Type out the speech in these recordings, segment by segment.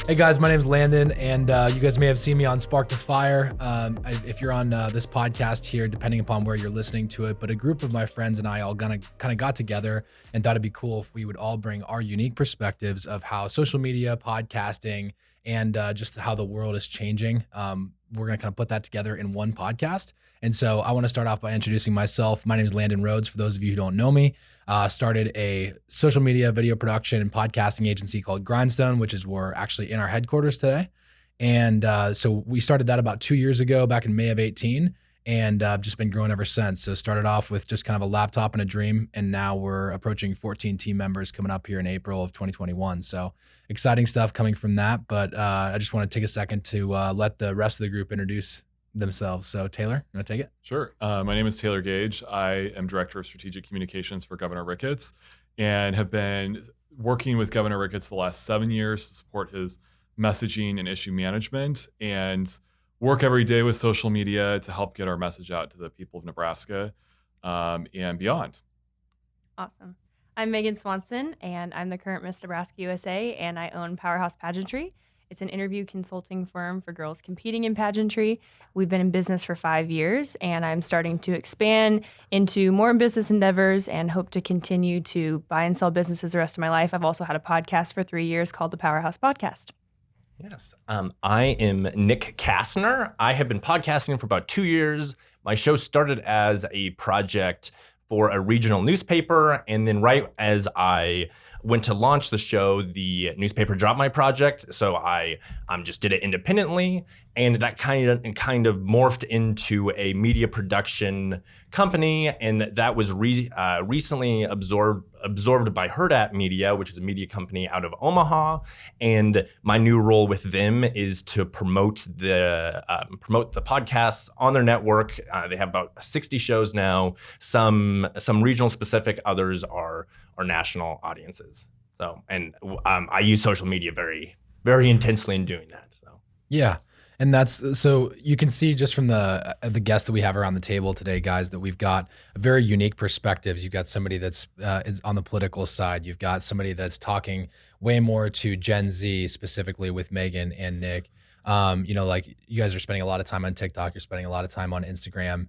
Hey guys, my name's Landon, and you guys may have seen me on Spark to Fire. If you're on this podcast here, depending upon where you're listening to it, but a group of my friends and I all kind of got together and thought it'd be cool if we would all bring our unique perspectives of how social media, podcasting, and just how the world is changing. We're going to kind of put that together in one podcast. And so I want to start off by introducing myself. My name is Landon Rhodes. For those of you who don't know me, started a social media, video production, and podcasting agency called Grindstone, which is where we're actually in our headquarters today. And so we started that about 2 years ago, back in May of 18, and just been growing ever since. So started off with just kind of a laptop and a dream, and now we're approaching 14 team members coming up here in April of 2021. So exciting stuff coming from that. But I just want to take a second to let the rest of the group introduce themselves. So Taylor, you want to take it? Sure. My name is Taylor Gage. I am Director of Strategic Communications for Governor Ricketts and have been working with Governor Ricketts the last 7 years to support his messaging and issue management, and work every day with social media to help get our message out to the people of Nebraska and beyond. Awesome. I'm Megan Swanson, and I'm the current Miss Nebraska USA, and I own Powerhouse Pageantry. It's an interview consulting firm for girls competing in pageantry. We've been in business for 5 years, and I'm starting to expand into more business endeavors and hope to continue to buy and sell businesses the rest of my life. I've also had a podcast for 3 years called the Powerhouse Podcast. Yes. I am Nick Castner. I have been podcasting for about 2 years. My show started as a project for a regional newspaper, and then right as I went to launch the show, the newspaper dropped my project, so I just did it independently, and that kind of morphed into a media production company, and that was recently absorbed by Hurrdat Media, which is a media company out of Omaha. And my new role with them is to promote the podcasts on their network. They have about 60 shows now. Some regional specific, others are national audiences. So, and I use social media very, very intensely in doing that. So yeah. And that's, so you can see just from the guests that we have around the table today, guys, that we've got very unique perspectives. You've got somebody that's is on the political side. You've got somebody that's talking way more to Gen Z, specifically with Megan and Nick. Like you guys are spending a lot of time on TikTok. You're spending a lot of time on Instagram,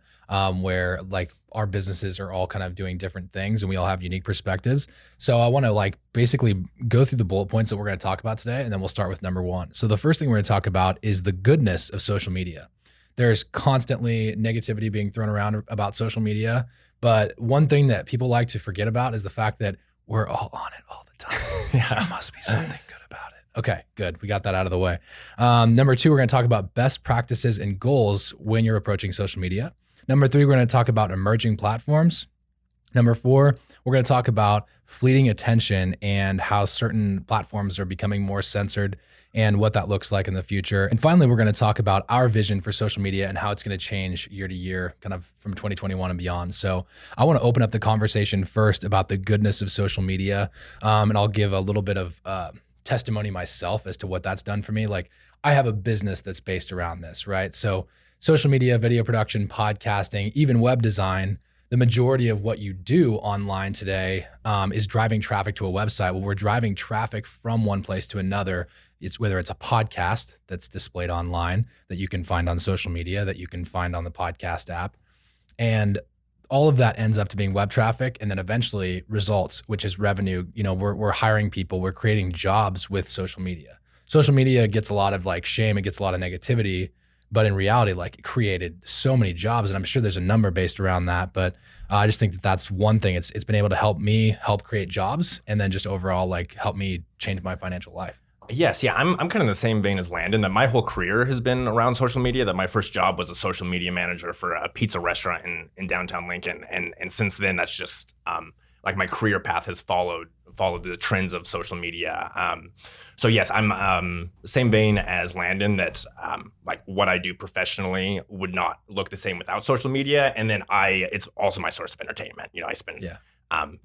where like our businesses are all kind of doing different things and we all have unique perspectives. So I want to like basically go through the bullet points that we're going to talk about today, and then we'll start with number one. So the first thing we're going to talk about is the goodness of social media. There's constantly negativity being thrown around about social media, but one thing that people like to forget about is the fact that we're all on it all the time. Yeah. There must be something good about it. Okay, good. We got that out of the way. Number two, we're going to talk about best practices and goals when you're approaching social media. Number three, we're going to talk about emerging platforms. Number four, we're going to talk about fleeting attention and how certain platforms are becoming more censored and what that looks like in the future. And finally, we're going to talk about our vision for social media and how it's going to change year to year, kind of from 2021 and beyond. So I want to open up the conversation first about the goodness of social media. And I'll give a little bit of testimony myself as to what that's done for me. Like I have a business that's based around this, right? So social media, video production, podcasting, even web design, the majority of what you do online today is driving traffic to a website. Well, we're driving traffic from one place to another. It's whether it's a podcast that's displayed online that you can find on social media, that you can find on the podcast app. And all of that ends up to being web traffic, and then eventually results, which is revenue. You know, we're hiring people, we're creating jobs with social media. Social media gets a lot of like shame, it gets a lot of negativity, but in reality, like it created so many jobs, and I'm sure there's a number based around that. But I just think that that's one thing. It's been able to help me help create jobs, and then just overall like help me change my financial life. Yes, yeah, I'm kind of in the same vein as Landon, that my whole career has been around social media, that my first job was a social media manager for a pizza restaurant in downtown Lincoln. And since then, that's just like my career path has followed the trends of social media. So yes, I'm same vein as Landon, that like what I do professionally would not look the same without social media. And then it's also my source of entertainment. You know, I spend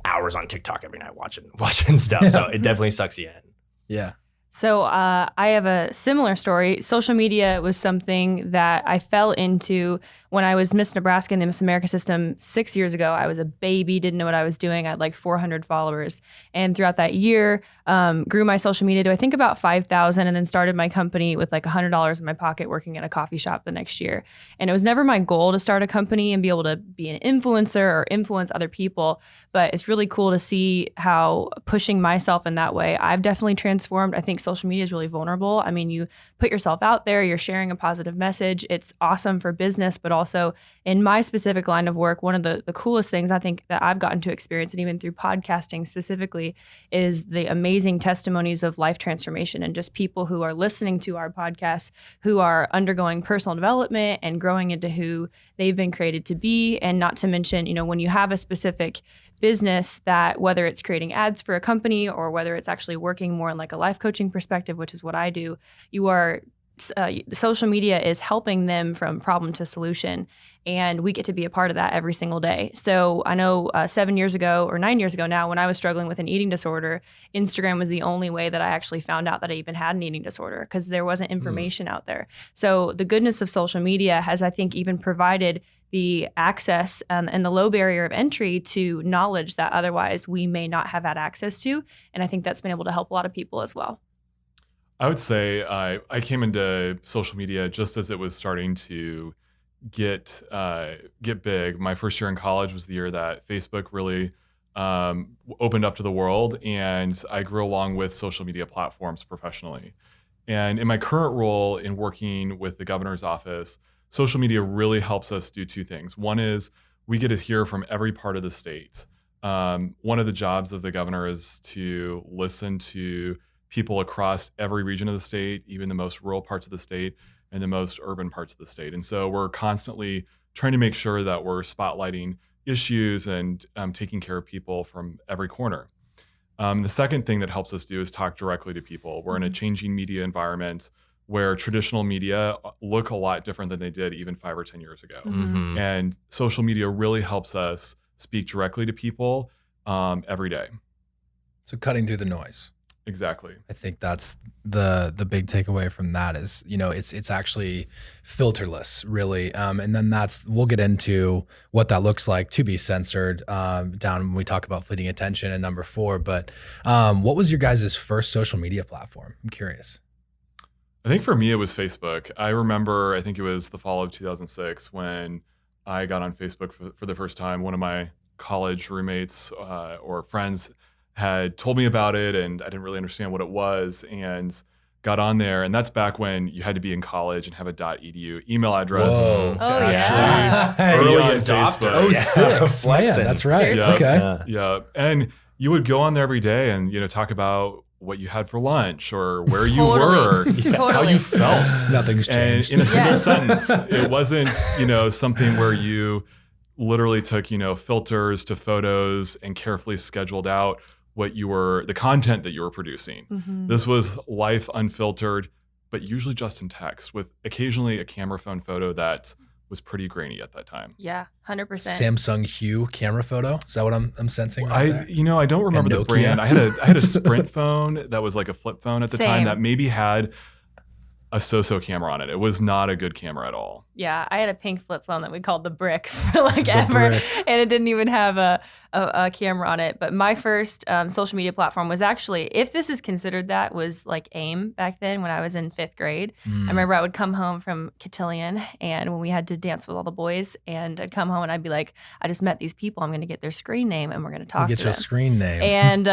hours on TikTok every night watching stuff. So it definitely sucks you in. Yeah. So I have a similar story. Social media was something that I fell into when I was Miss Nebraska in the Miss America system 6 years ago. I was a baby, didn't know what I was doing. I had like 400 followers. And throughout that year, grew my social media to I think about 5,000 and then started my company with like $100 in my pocket working at a coffee shop the next year. And it was never my goal to start a company and be able to be an influencer or influence other people. But it's really cool to see how pushing myself in that way, I've definitely transformed. I think social media is really vulnerable. I mean, you put yourself out there, you're sharing a positive message. It's awesome for business, but also in my specific line of work, one of the coolest things I think that I've gotten to experience, and even through podcasting specifically, is the amazing testimonies of life transformation and just people who are listening to our podcasts, who are undergoing personal development and growing into who they've been created to be. And not to mention, when you have a specific business that, whether it's creating ads for a company or whether it's actually working more in like a life coaching perspective, which is what I do, you are social media is helping them from problem to solution, and we get to be a part of that every single day. So I know 7 years ago or 9 years ago now, when I was struggling with an eating disorder, Instagram was the only way that I actually found out that I even had an eating disorder, because there wasn't information out there. So the goodness of social media has, I think, even provided the access and the low barrier of entry to knowledge that otherwise we may not have had access to. And I think that's been able to help a lot of people as well. I would say I came into social media just as it was starting to get big. My first year in college was the year that Facebook really opened up to the world, and I grew along with social media platforms professionally. And in my current role in working with the governor's office, social media really helps us do two things. One is we get to hear from every part of the state. One of the jobs of the governor is to listen to people across every region of the state, even the most rural parts of the state and the most urban parts of the state. And so we're constantly trying to make sure that we're spotlighting issues and taking care of people from every corner. The second thing that helps us do is talk directly to people. We're in a changing media environment where traditional media look a lot different than they did even 5 or 10 years ago. Mm-hmm. And social media really helps us speak directly to people every day. So cutting through the noise. Exactly. I think that's the big takeaway from that is, it's actually filterless, really. And then we'll get into what that looks like to be censored down when we talk about fleeting attention and number 4. But what was your guys' first social media platform? I'm curious. I think for me, it was Facebook. I remember, I think it was the fall of 2006 when I got on Facebook for the first time. One of my college roommates or friends had told me about it, and I didn't really understand what it was, and got on there. And that's back when you had to be in college and have a .edu email address. Whoa. To Oh, actually yeah. early Early on adopter. Facebook. Yeah. 06. Man, Flexing. that's right. Seriously? Okay. Yeah. And you would go on there every day and, talk about what you had for lunch or where you were, Totally. how you felt. Nothing's And changed. in a single Yes. sentence, it wasn't, something where you literally took, filters to photos and carefully scheduled out the content that you were producing. Mm-hmm. This was life unfiltered, but usually just in text with occasionally a camera phone photo that was pretty grainy at that time. Yeah, 100%. Samsung Hue camera photo. Is that what I'm sensing right there? I don't remember the Nokia? brand. I had a Sprint phone that was like a flip phone at the time Same. that maybe had a so-so camera on it. It was not a good camera at all. Yeah, I had a pink flip phone that we called the Brick for like The ever, Brick. and it didn't even have a camera on it. But my first social media platform was actually, if this is considered that, was like AIM back then when I was in 5th grade. I remember I would come home from cotillion, and when we had to dance with all the boys, and I'd come home and I'd be like, I just met these people. I'm going to get their screen name and we're going to talk We'll to get your them. screen name. And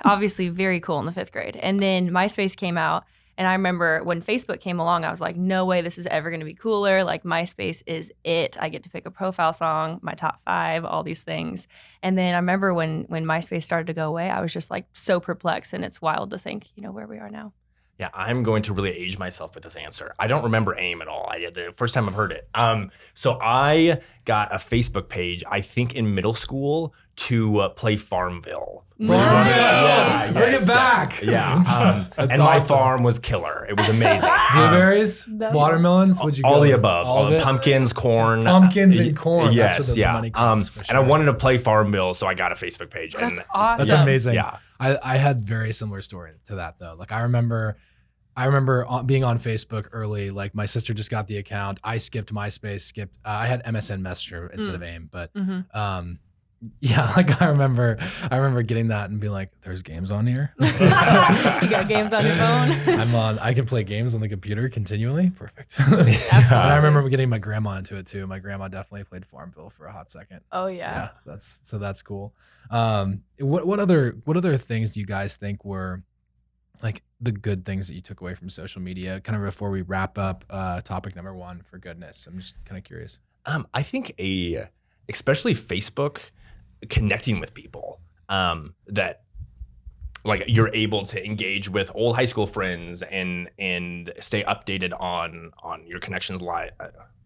obviously very cool in the 5th grade. And then MySpace came out. And I remember when Facebook came along, I was like, no way this is ever going to be cooler. Like, MySpace is it. I get to pick a profile song, my top 5, all these things. And then I remember when MySpace started to go away, I was just like so perplexed. And it's wild to think, where we are now. Yeah, I'm going to really age myself with this answer. I don't remember AIM at all. The first time I've heard it. So I got a Facebook page, I think in middle school, to play Farmville. Nice. Bring it back. Yeah. That's and my awesome. farm was killer. It was amazing. Blueberries, No. watermelons. Would you All go the with? above. All of it? Pumpkins, corn. Pumpkins and corn. Yes, That's where the money comes. For And I sure. wanted to play Farmville, so I got a Facebook page. That's and awesome. That's amazing. Yeah. I had very similar story to that though. Like I remember being on Facebook early. Like my sister just got the account. I skipped MySpace. I had MSN Messenger instead of AIM. But yeah, like I remember getting that and being like, "There's games on here." You got games on your phone? I can play games on the computer continually. Perfect. And I remember getting my grandma into it too. My grandma definitely played Farmville for a hot second. Oh yeah. That's cool. What other things do you guys think were like the good things that you took away from social media? Kind of before we wrap up, topic number 1 for goodness. I'm just kind of curious. I think especially Facebook, connecting with people that like you're able to engage with old high school friends and stay updated on your connections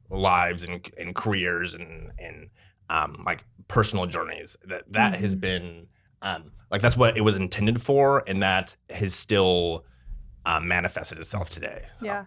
lives and careers and like personal journeys. That has been like that's what it was intended for, and that has still manifested itself today. So. Yeah.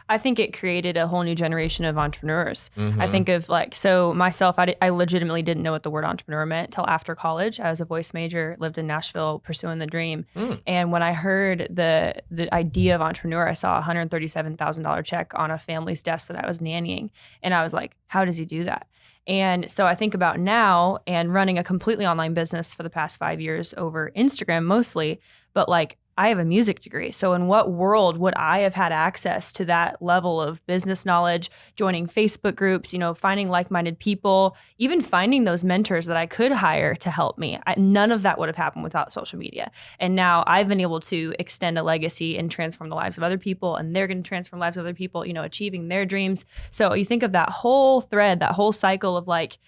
I think it created a whole new generation of entrepreneurs. I think of so myself, I legitimately didn't know what the word entrepreneur meant till after college. I was a voice major, lived in Nashville, pursuing the dream. And when I heard the idea of entrepreneur, I saw a $137,000 check on a family's desk that I was nannying. And I was like, how does he do that? And so I think about now and running a completely online business for the past 5 years over Instagram mostly, but like I have a music degree. So in what world would I have had access to that level of business knowledge, joining Facebook groups, finding like-minded people, even finding those mentors that I could hire to help me? None of that would have happened without social media. And now I've been able to extend a legacy and transform the lives of other people, and they're going to transform lives of other people, achieving their dreams. So you think of that whole thread, that whole cycle of like,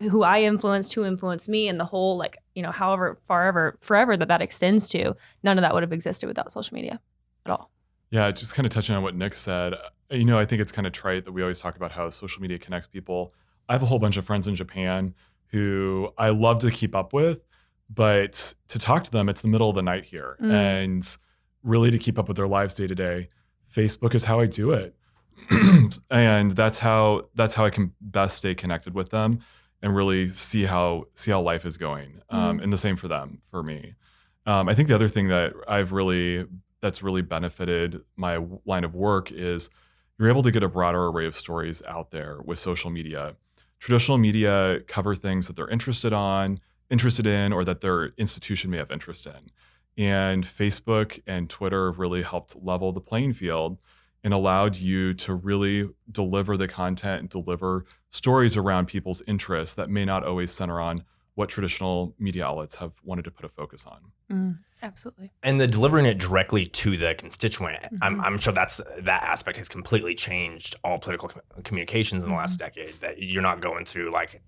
who I influenced, who influenced me, and the whole however forever that extends to, none of that would have existed without social media at all. Yeah, just kind of touching on what Nick said, I think it's kind of trite that we always talk about how social media connects people. I have a whole bunch of friends in Japan who I love to keep up with, but to talk to them, it's the middle of the night here. And really to keep up with their lives day to day, Facebook is how I do it. And that's how I can best stay connected with them and really see how life is going. And the same for them, for me. I think the other thing that that's really benefited my line of work is you're able to get a broader array of stories out there with social media. Traditional media cover things that they're interested in, or that their institution may have interest in. And Facebook and Twitter really helped level the playing field and allowed you to really deliver the content and deliver stories around people's interests that may not always center on what traditional media outlets have wanted to put a focus on. Absolutely. And the delivering it directly to the constituent, I'm sure that aspect has completely changed all political communications in the last decade, that you're not going through like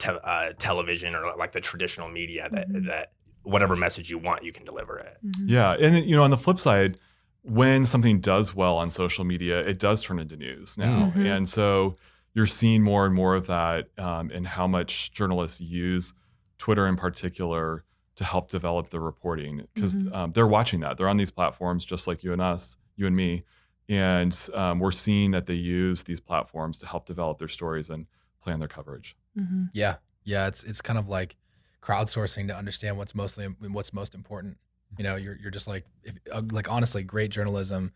television or like the traditional media that whatever message you want, you can deliver it. Yeah. And on the flip side, when something does well on social media, it does turn into news now. And so you're seeing more and more of that in how much journalists use Twitter in particular to help develop their reporting, because they're watching that. They're on these platforms just like you and me. And we're seeing that they use these platforms to help develop their stories and plan their coverage. Yeah. It's kind of like crowdsourcing to understand what's most important. You're just like honestly, great journalism.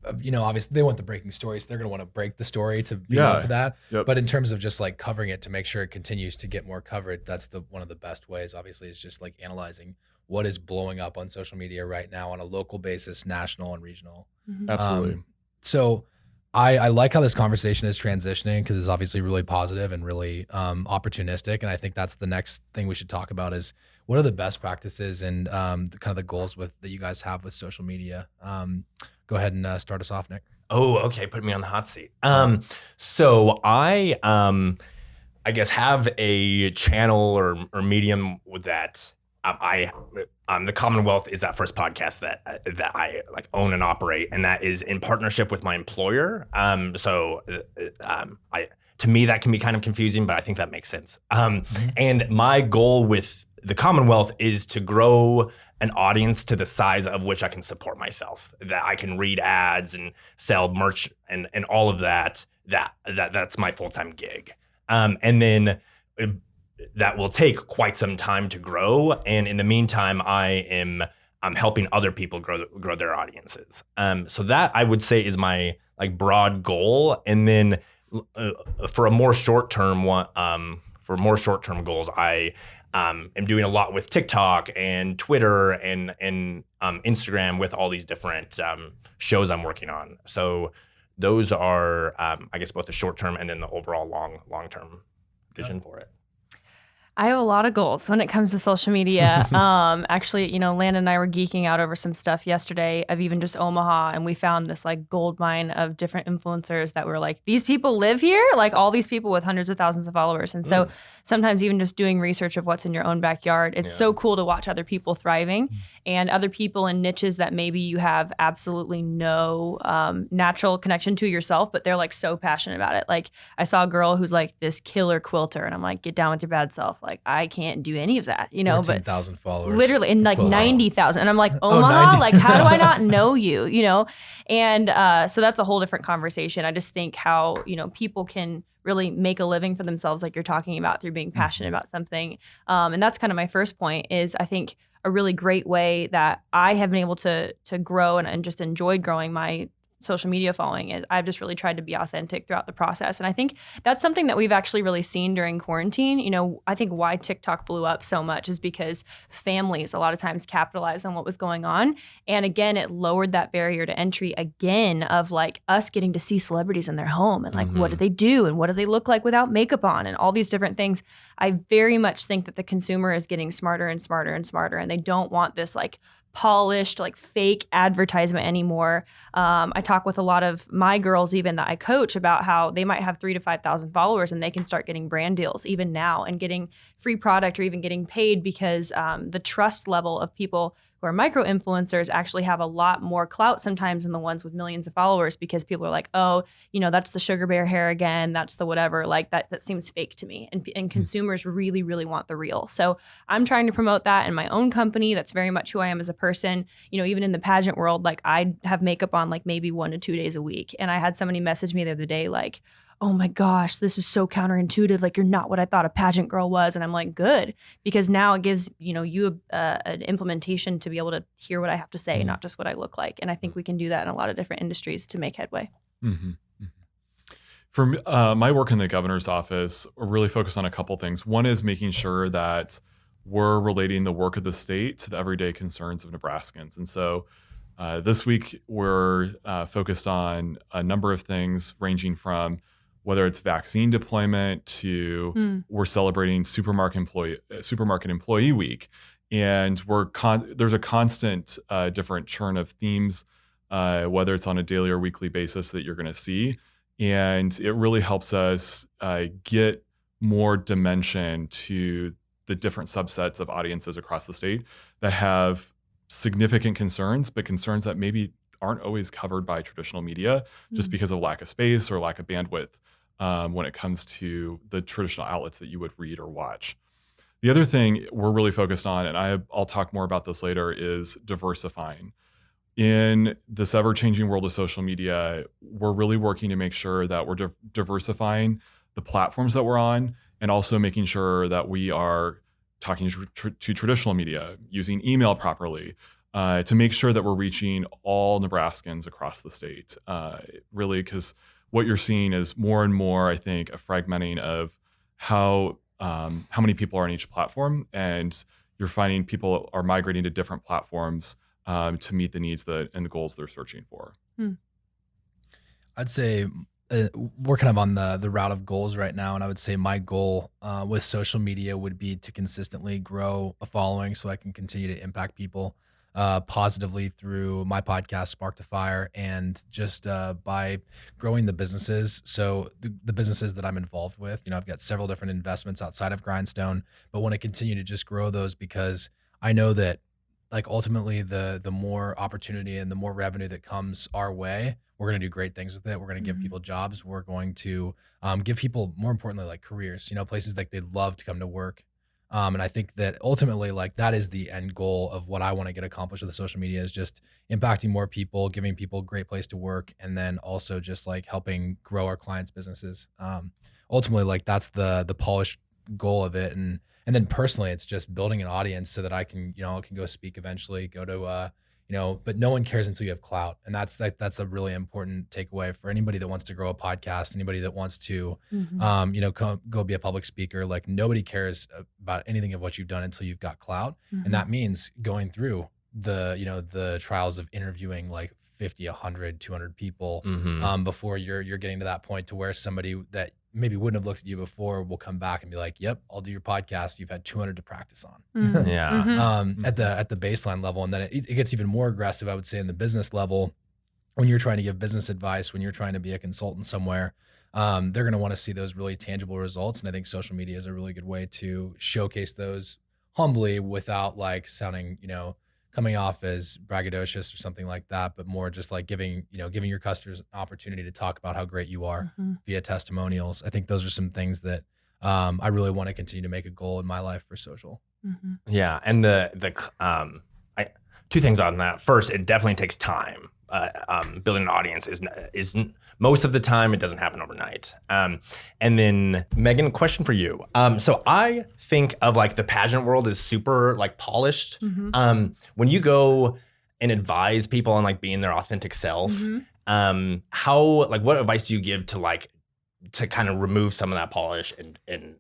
Obviously they want the breaking stories. They're going to want to break the story to be known for that. Yep. But in terms of just like covering it to make sure it continues to get more coverage, that's one of the best ways. Obviously, is just like analyzing what is blowing up on social media right now on a local basis, national and regional. Absolutely. So I like how this conversation is transitioning, because it's obviously really positive and really opportunistic. And I think that's the next thing we should talk about is what are the best practices and kind of the goals that you guys have with social media. Go ahead and start us off, Nick. Oh, okay. Put me on the hot seat. So I guess have a channel or medium with that. The Commonwealth is that first podcast that I like own and operate, and that is in partnership with my employer. To me that can be kind of confusing, but I think that makes sense. And my goal with the Commonwealth is to grow an audience to the size of which I can support myself, that I can read ads and sell merch and all of that. That's my full-time gig. And then that will take quite some time to grow. And in the meantime, I'm helping other people grow their audiences. So that I would say is my like broad goal. And then for more short-term goals, I am doing a lot with TikTok and Twitter and Instagram with all these different shows I'm working on. So those are, I guess, both the short-term and then the overall long-term vision for it. I have a lot of goals when it comes to social media. Actually, Landon and I were geeking out over some stuff yesterday of even just Omaha, and we found this like gold mine of different influencers that were like, these people live here? Like all these people with hundreds of thousands of followers. And so sometimes even just doing research of what's in your own backyard, it's so cool to watch other people thriving and other people in niches that maybe you have absolutely no natural connection to yourself, but they're like so passionate about it. Like I saw a girl who's like this killer quilter, and I'm like, get down with your bad self. Like I can't do any of that, 14,000 followers. Literally, and like 90,000. And I'm like, Omaha, like how do I not know you, And so that's a whole different conversation. I just think how, people can really make a living for themselves, like you're talking about, through being passionate about something. And that's kind of my first point is I think a really great way that I have been able to grow and just enjoyed growing my social media following is I've just really tried to be authentic throughout the process. And I think that's something that we've actually really seen during quarantine. I think why TikTok blew up so much is because families a lot of times capitalized on what was going on. And again, it lowered that barrier to entry again of like us getting to see celebrities in their home and like, what do they do? And what do they look like without makeup on? And all these different things. I very much think that the consumer is getting smarter and smarter and smarter. And they don't want this like polished, like fake advertisement anymore. I talk with a lot of my girls even that I coach about how they might have 3,000 to 5,000 followers and they can start getting brand deals even now and getting free product or even getting paid because the trust level of people who are micro influencers actually have a lot more clout sometimes than the ones with millions of followers because people are like, oh, that's the sugar bear hair again. That's the whatever. Like that seems fake to me. And consumers really, really want the real. So I'm trying to promote that in my own company. That's very much who I am as a person. Even in the pageant world, like I have makeup on like maybe 1 to 2 days a week. And I had somebody message me the other day like, oh my gosh, this is so counterintuitive. Like you're not what I thought a pageant girl was. And I'm like, good, because now it gives, you an implementation to be able to hear what I have to say, not just what I look like. And I think we can do that in a lot of different industries to make headway. For my work in the governor's office, we're really focused on a couple things. One is making sure that we're relating the work of the state to the everyday concerns of Nebraskans. And so this week we're focused on a number of things ranging from whether it's vaccine deployment to we're celebrating supermarket employee week. And there's a constant different churn of themes, whether it's on a daily or weekly basis that you're going to see. And it really helps us get more dimension to the different subsets of audiences across the state that have significant concerns, but concerns that maybe aren't always covered by traditional media just because of lack of space or lack of bandwidth when it comes to the traditional outlets that you would read or watch. The other thing we're really focused on, and I'll talk more about this later, is diversifying. In this ever-changing world of social media, we're really working to make sure that we're diversifying the platforms that we're on and also making sure that we are talking to traditional media, using email properly, to make sure that we're reaching all Nebraskans across the state. Really, because what you're seeing is more and more, I think, a fragmenting of how many people are on each platform, and you're finding people are migrating to different platforms to meet the needs and the goals they're searching for. I'd say we're kind of on the route of goals right now, and I would say my goal with social media would be to consistently grow a following so I can continue to impact people positively through my podcast, Spark to Fire, and just by growing the businesses. So the businesses that I'm involved with, I've got several different investments outside of Grindstone, but want to continue to just grow those because I know that like ultimately the more opportunity and the more revenue that comes our way, we're going to do great things with it. We're going to give people jobs. We're going to give people, more importantly, like careers, places like they'd love to come to work. And I think that ultimately, like, that is the end goal of what I want to get accomplished with the social media, is just impacting more people, giving people a great place to work, and then also just like helping grow our clients' businesses. Ultimately, like, that's the polished goal of it. And then personally, it's just building an audience so that I can, can go speak eventually, go to, but no one cares until you have clout. And that's a really important takeaway for anybody that wants to grow a podcast, anybody that wants to, go be a public speaker. Like, nobody cares about anything of what you've done until you've got clout. And that means going through the trials of interviewing like 50, 100, 200 people, before you're getting to that point to where somebody that maybe wouldn't have looked at you before will come back and be like, yep, I'll do your podcast. You've had 200 to practice on. At the baseline level. And then it gets even more aggressive, I would say, in the business level, when you're trying to give business advice, when you're trying to be a consultant somewhere. They're going to want to see those really tangible results. And I think social media is a really good way to showcase those humbly without like sounding, coming off as braggadocious or something like that, but more just like giving your customers an opportunity to talk about how great you are via testimonials. I think those are some things that I really want to continue to make a goal in my life for social. Yeah, and two things on that. First, it definitely takes time. Building an audience is most of the time, it doesn't happen overnight. And then Megan, question for you. So I think of like the pageant world is super like polished. When you go and advise people on like being their authentic self, what advice do you give to kind of remove some of that polish and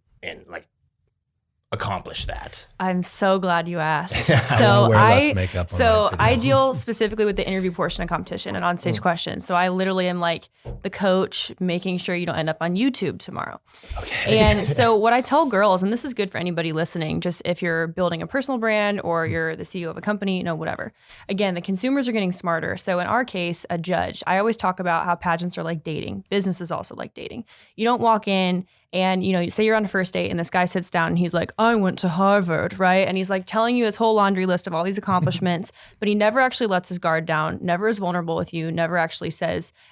like accomplish that? I'm so glad you asked. So I deal specifically with the interview portion of competition and on-stage questions. So I literally am like the coach, making sure you don't end up on YouTube tomorrow. Okay. And so what I tell girls, and this is good for anybody listening, just if you're building a personal brand or you're the CEO of a company, whatever. Again, the consumers are getting smarter. So in our case, a judge, I always talk about how pageants are like dating. Business is also like dating. You don't walk in and, say you're on a first date and this guy sits down and he's like, I went to Harvard, right? And he's like telling you his whole laundry list of all these accomplishments, but he never actually lets his guard down, never is vulnerable with you, never actually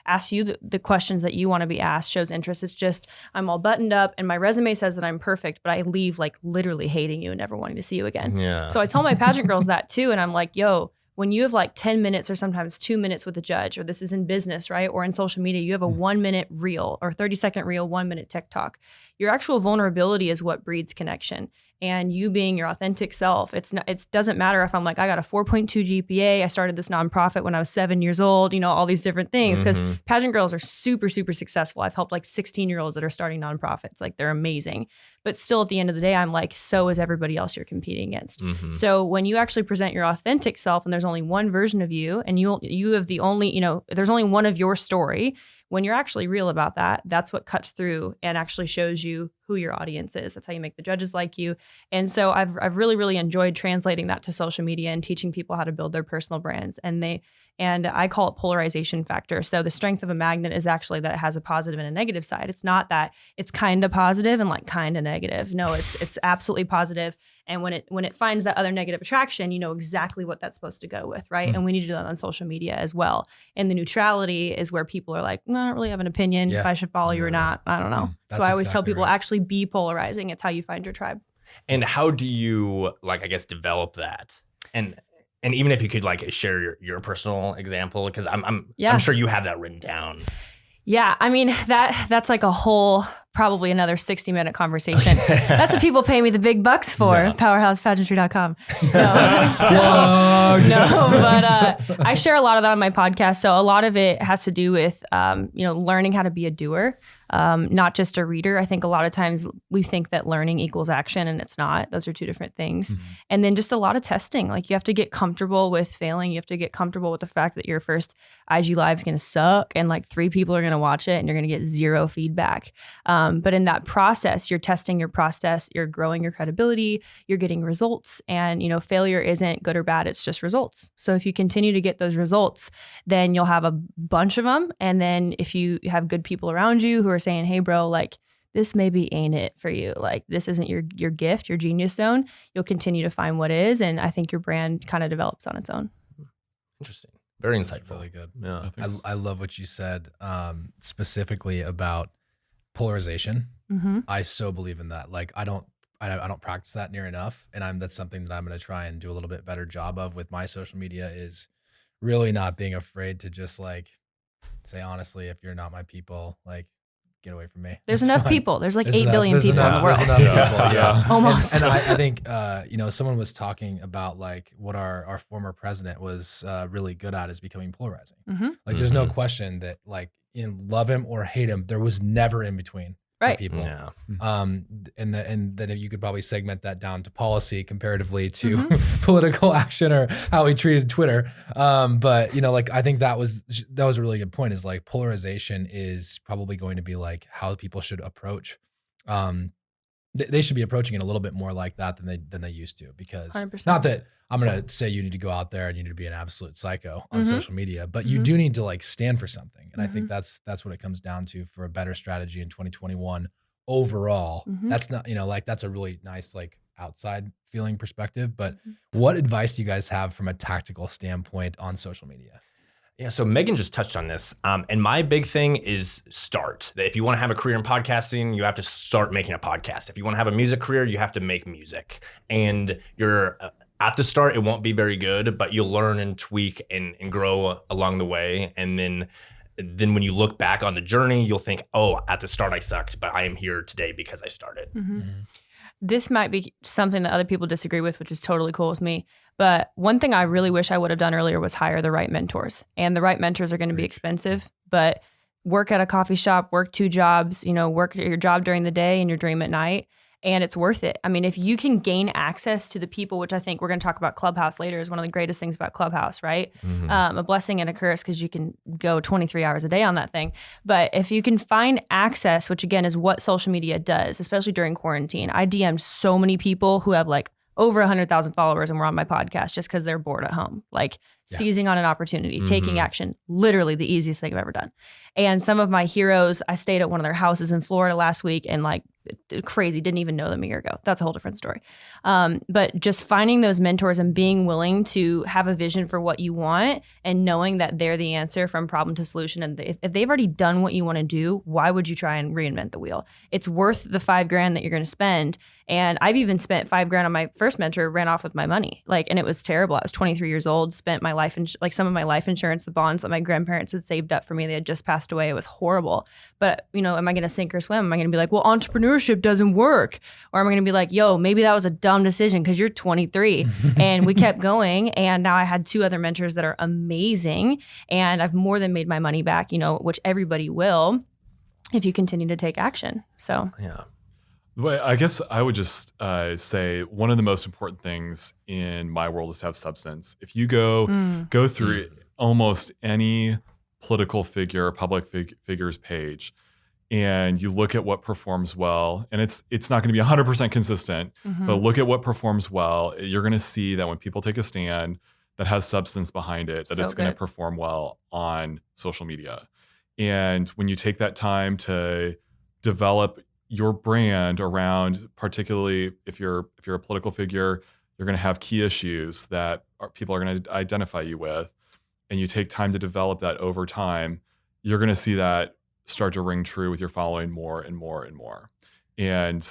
asks you the questions that you want to be asked, shows interest. It's just, I'm all buttoned up and my resume says that I'm perfect, but I leave like literally hating you and never wanting to see you again. Yeah. So I tell my pageant girls that too. And I'm like, yo, when you have like 10 minutes or sometimes 2 minutes with a judge, or this is in business, right? Or in social media, you have a 1-minute reel or 30-second reel, 1-minute TikTok. Your actual vulnerability is what breeds connection. And you being your authentic self, it doesn't matter if I'm like, I got a 4.2 GPA, I started this nonprofit when I was 7 years old, all these different things, because pageant girls are super, super successful. I've helped like 16-year-olds that are starting nonprofits. Like, they're amazing. But still at the end of the day, I'm like, so is everybody else you're competing against. So when you actually present your authentic self and there's only one version of you and you have the only, there's only one of your story, when you're actually real about that, that's what cuts through and actually shows you who your audience is. That's how you make the judges like you. And so I've really, really enjoyed translating that to social media and teaching people how to build their personal brands. And I call it polarization factor. So the strength of a magnet is actually that it has a positive and a negative side. It's not that it's kind of positive and like kind of negative. No, it's absolutely positive. And when it finds that other negative attraction, you know exactly what that's supposed to go with, right? And we need to do that on social media as well. And the neutrality is where people are like, no, I don't really have an opinion if I should follow you or not. I don't know. So I always tell people, actually be polarizing. It's how you find your tribe. And how do you develop that? And even if you could share your personal example, because I'm sure you have that written down. Yeah, I mean that's like a whole, probably another 60-minute conversation. That's what people pay me the big bucks for. Yeah. PowerhousePageantry.com. But I share a lot of that on my podcast. So a lot of it has to do with learning how to be a doer, not just a reader. I think a lot of times we think that learning equals action, and it's not. Those are two different things. Mm-hmm. And then just a lot of testing. Like, you have to get comfortable with failing. You have to get comfortable with the fact that your first IG Live is going to suck, and 3 people are going to watch it, and you're going to get 0 feedback. But in that process, you're testing your process, you're growing your credibility, you're getting results, and failure isn't good or bad, it's just results. So if you continue to get those results, then you'll have a bunch of them. And then if you have good people around you who are saying, hey bro, this maybe ain't it for you, this isn't your gift, your genius zone, you'll continue to find what is. And I think your brand kind of develops on its own. Interesting. Very insightful. Really good. Yeah. I love what you said, specifically about polarization. Mm-hmm. I so believe in that. I don't practice that near enough. And that's something that I'm going to try and do a little bit better job of with my social media, is really not being afraid to just like say, honestly, if you're not my people, like, get away from me. There's It's enough fine. people. There's like There's 8 enough- billion there's people in enough- the world. there's enough people, yeah. Almost. And I think, someone was talking about like what our former president was really good at is becoming polarizing. Mhm. Like, there's no question that like, love him or hate him, there was never in between for Right. people. Yeah. And then you could probably segment that down to policy comparatively to political action or how he treated Twitter. But like, I think that was a really good point, is like polarization is probably going to be like how people should approach. They should be approaching it a little bit more like that than they used to, because 100%. not that I'm going to say you need to go out there and you need to be an absolute psycho on Mhm. social media, but you Mhm. do need to like stand for something. And I Mhm. think that's what it comes down to for a better strategy in 2021 overall. Mhm. That's not, like, that's a really nice, like, outside feeling perspective. But Mhm. what advice do you guys have from a tactical standpoint on social media? Yeah, so Megan just touched on this. And my big thing is start. If you want to have a career in podcasting, you have to start making a podcast. If you want to have a music career, you have to make music. And you're at the start, it won't be very good, but you'll learn and tweak and grow along the way. And then when you look back on the journey, you'll think, oh, at the start I sucked, but I am here today because I started. This might be something that other people disagree with, which is totally cool with me. But one thing I really wish I would have done earlier was hire the right mentors. And the right mentors are going to be expensive, but work at a coffee shop, work 2 jobs, work your job during the day and your dream at night. And it's worth it. I mean, if you can gain access to the people, which I think we're going to talk about Clubhouse later, is one of the greatest things about Clubhouse, right? A blessing and a curse, because you can go 23 hours a day on that thing. But if you can find access, which again is what social media does, especially during quarantine. I DM'd so many people who have like over 100,000 followers and were on my podcast just because they're bored at home, like seizing on an opportunity, taking action, literally the easiest thing I've ever done. And some of my heroes, I stayed at one of their houses in Florida last week, and like crazy, didn't even know them a year ago. That's a whole different story. But just finding those mentors and being willing to have a vision for what you want and knowing that they're the answer from problem to solution. And if they've already done what you want to do, why would you try and reinvent the wheel? It's worth the $5,000 that you're going to spend. And I've even spent $5,000 on my first mentor, ran off with my money. And it was terrible. I was 23 years old, spent my some of my life insurance, the bonds that my grandparents had saved up for me. They had just passed away. It was horrible. But, am I going to sink or swim? Am I going to be like, well, entrepreneurship doesn't work? Or am I going to be like, yo, maybe that was a dumb decision because you're 23. And we kept going. And now I had 2 other mentors that are amazing. And I've more than made my money back, which everybody will if you continue to take action. So, Yeah. Well, I guess I would just say one of the most important things in my world is to have substance. If you go through almost any political figure or public figure's page, and you look at what performs well, and it's not going to be 100% consistent, but look at what performs well, you're going to see that when people take a stand that has substance behind it, that So it's going to good. perform well on social media. And when you take that time to develop your brand around, particularly if you're a political figure, you're going to have key issues that people are going to identify you with, and you take time to develop that over time, you're going to see that start to ring true with your following more and more and more. And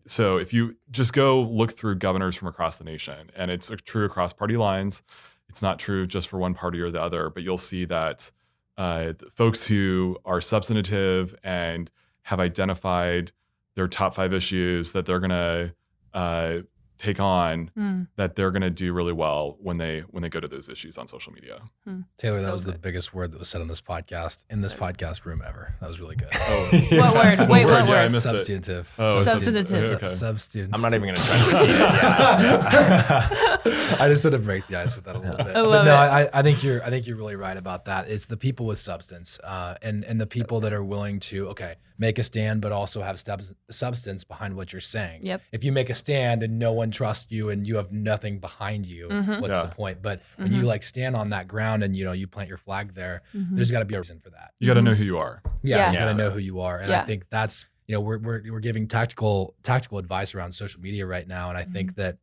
so if you just go look through governors from across the nation, and it's true across party lines, it's not true just for one party or the other, but you'll see that folks who are substantive and have identified their top 5 issues that they're going to take on, that they're going to do really well when they go to those issues on social media. Taylor, that So was the good. biggest word that was said on this podcast, in this podcast room ever. That was really good. Oh, What word? Wait, what Yeah, I word? missed it. Substantive. Oh, Substantive. okay. Substantive. I'm not even going to try to repeat it. Yeah. I just had to break the ice with that a little bit. I love But no, it. I think you're really right about that. It's the people with substance, and the people that are willing to make a stand, but also have substance behind what you're saying. Yep. If you make a stand and no one trusts you and you have nothing behind you, what's Yeah. the point? But when you stand on that ground and you plant your flag there, there's got to be a reason for that. You got to know who you are. Yeah. You got Yeah. to know who you are, and I Yeah. think that's we're giving tactical advice around social media right now, and I think that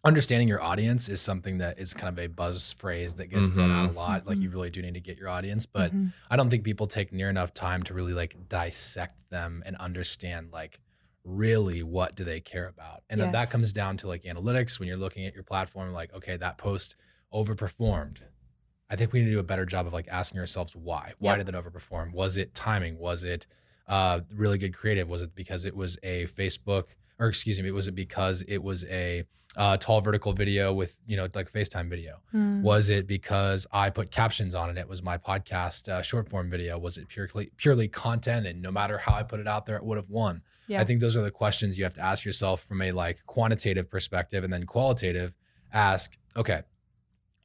understanding your audience is something that is kind of a buzz phrase that gets thrown out a lot. Like, you really do need to get your audience, but I don't think people take near enough time to really dissect them and understand really what do they care about? And then that Yes. comes down to like analytics. When you're looking at your platform, like, okay, that post overperformed. I think we need to do a better job of like asking ourselves why. Why Yep. did it overperform? Was it timing? Was it really good creative? Was it because it was a Facebook, or excuse me, was it because it was a tall vertical video with, like FaceTime video? Was it because I put captions on it? It was my podcast short form video. Was it purely content? And no matter how I put it out there, it would have won. Yeah. I think those are the questions you have to ask yourself from a like quantitative perspective, and then qualitative ask, okay,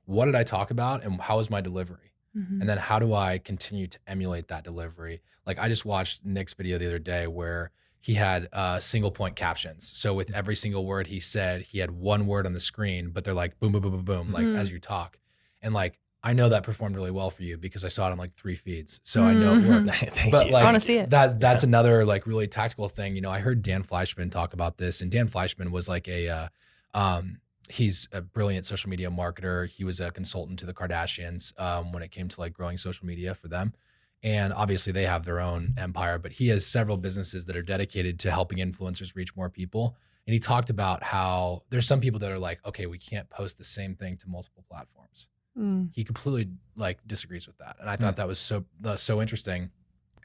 what did I talk about and how was my delivery? Mhm. And then how do I continue to emulate that delivery? Like I just watched Nick's video the other day where he had single point captions. So with every single word he said, he had one word on the screen, but they're like boom, boom, boom, boom, boom, like as you talk. And like, I know that performed really well for you because I saw it on like 3 feeds. So I know it worked. Thank But you. like I wanna see it. that's another like really tactical thing. I heard Dan Fleischman talk about this, and Dan Fleischman was like he's a brilliant social media marketer. He was a consultant to the Kardashians when it came to like growing social media for them. And obviously they have their own empire, but he has several businesses that are dedicated to helping influencers reach more people. And he talked about how there's some people that are like, okay, we can't post the same thing to multiple platforms. He completely like disagrees with that. And I thought that was so interesting.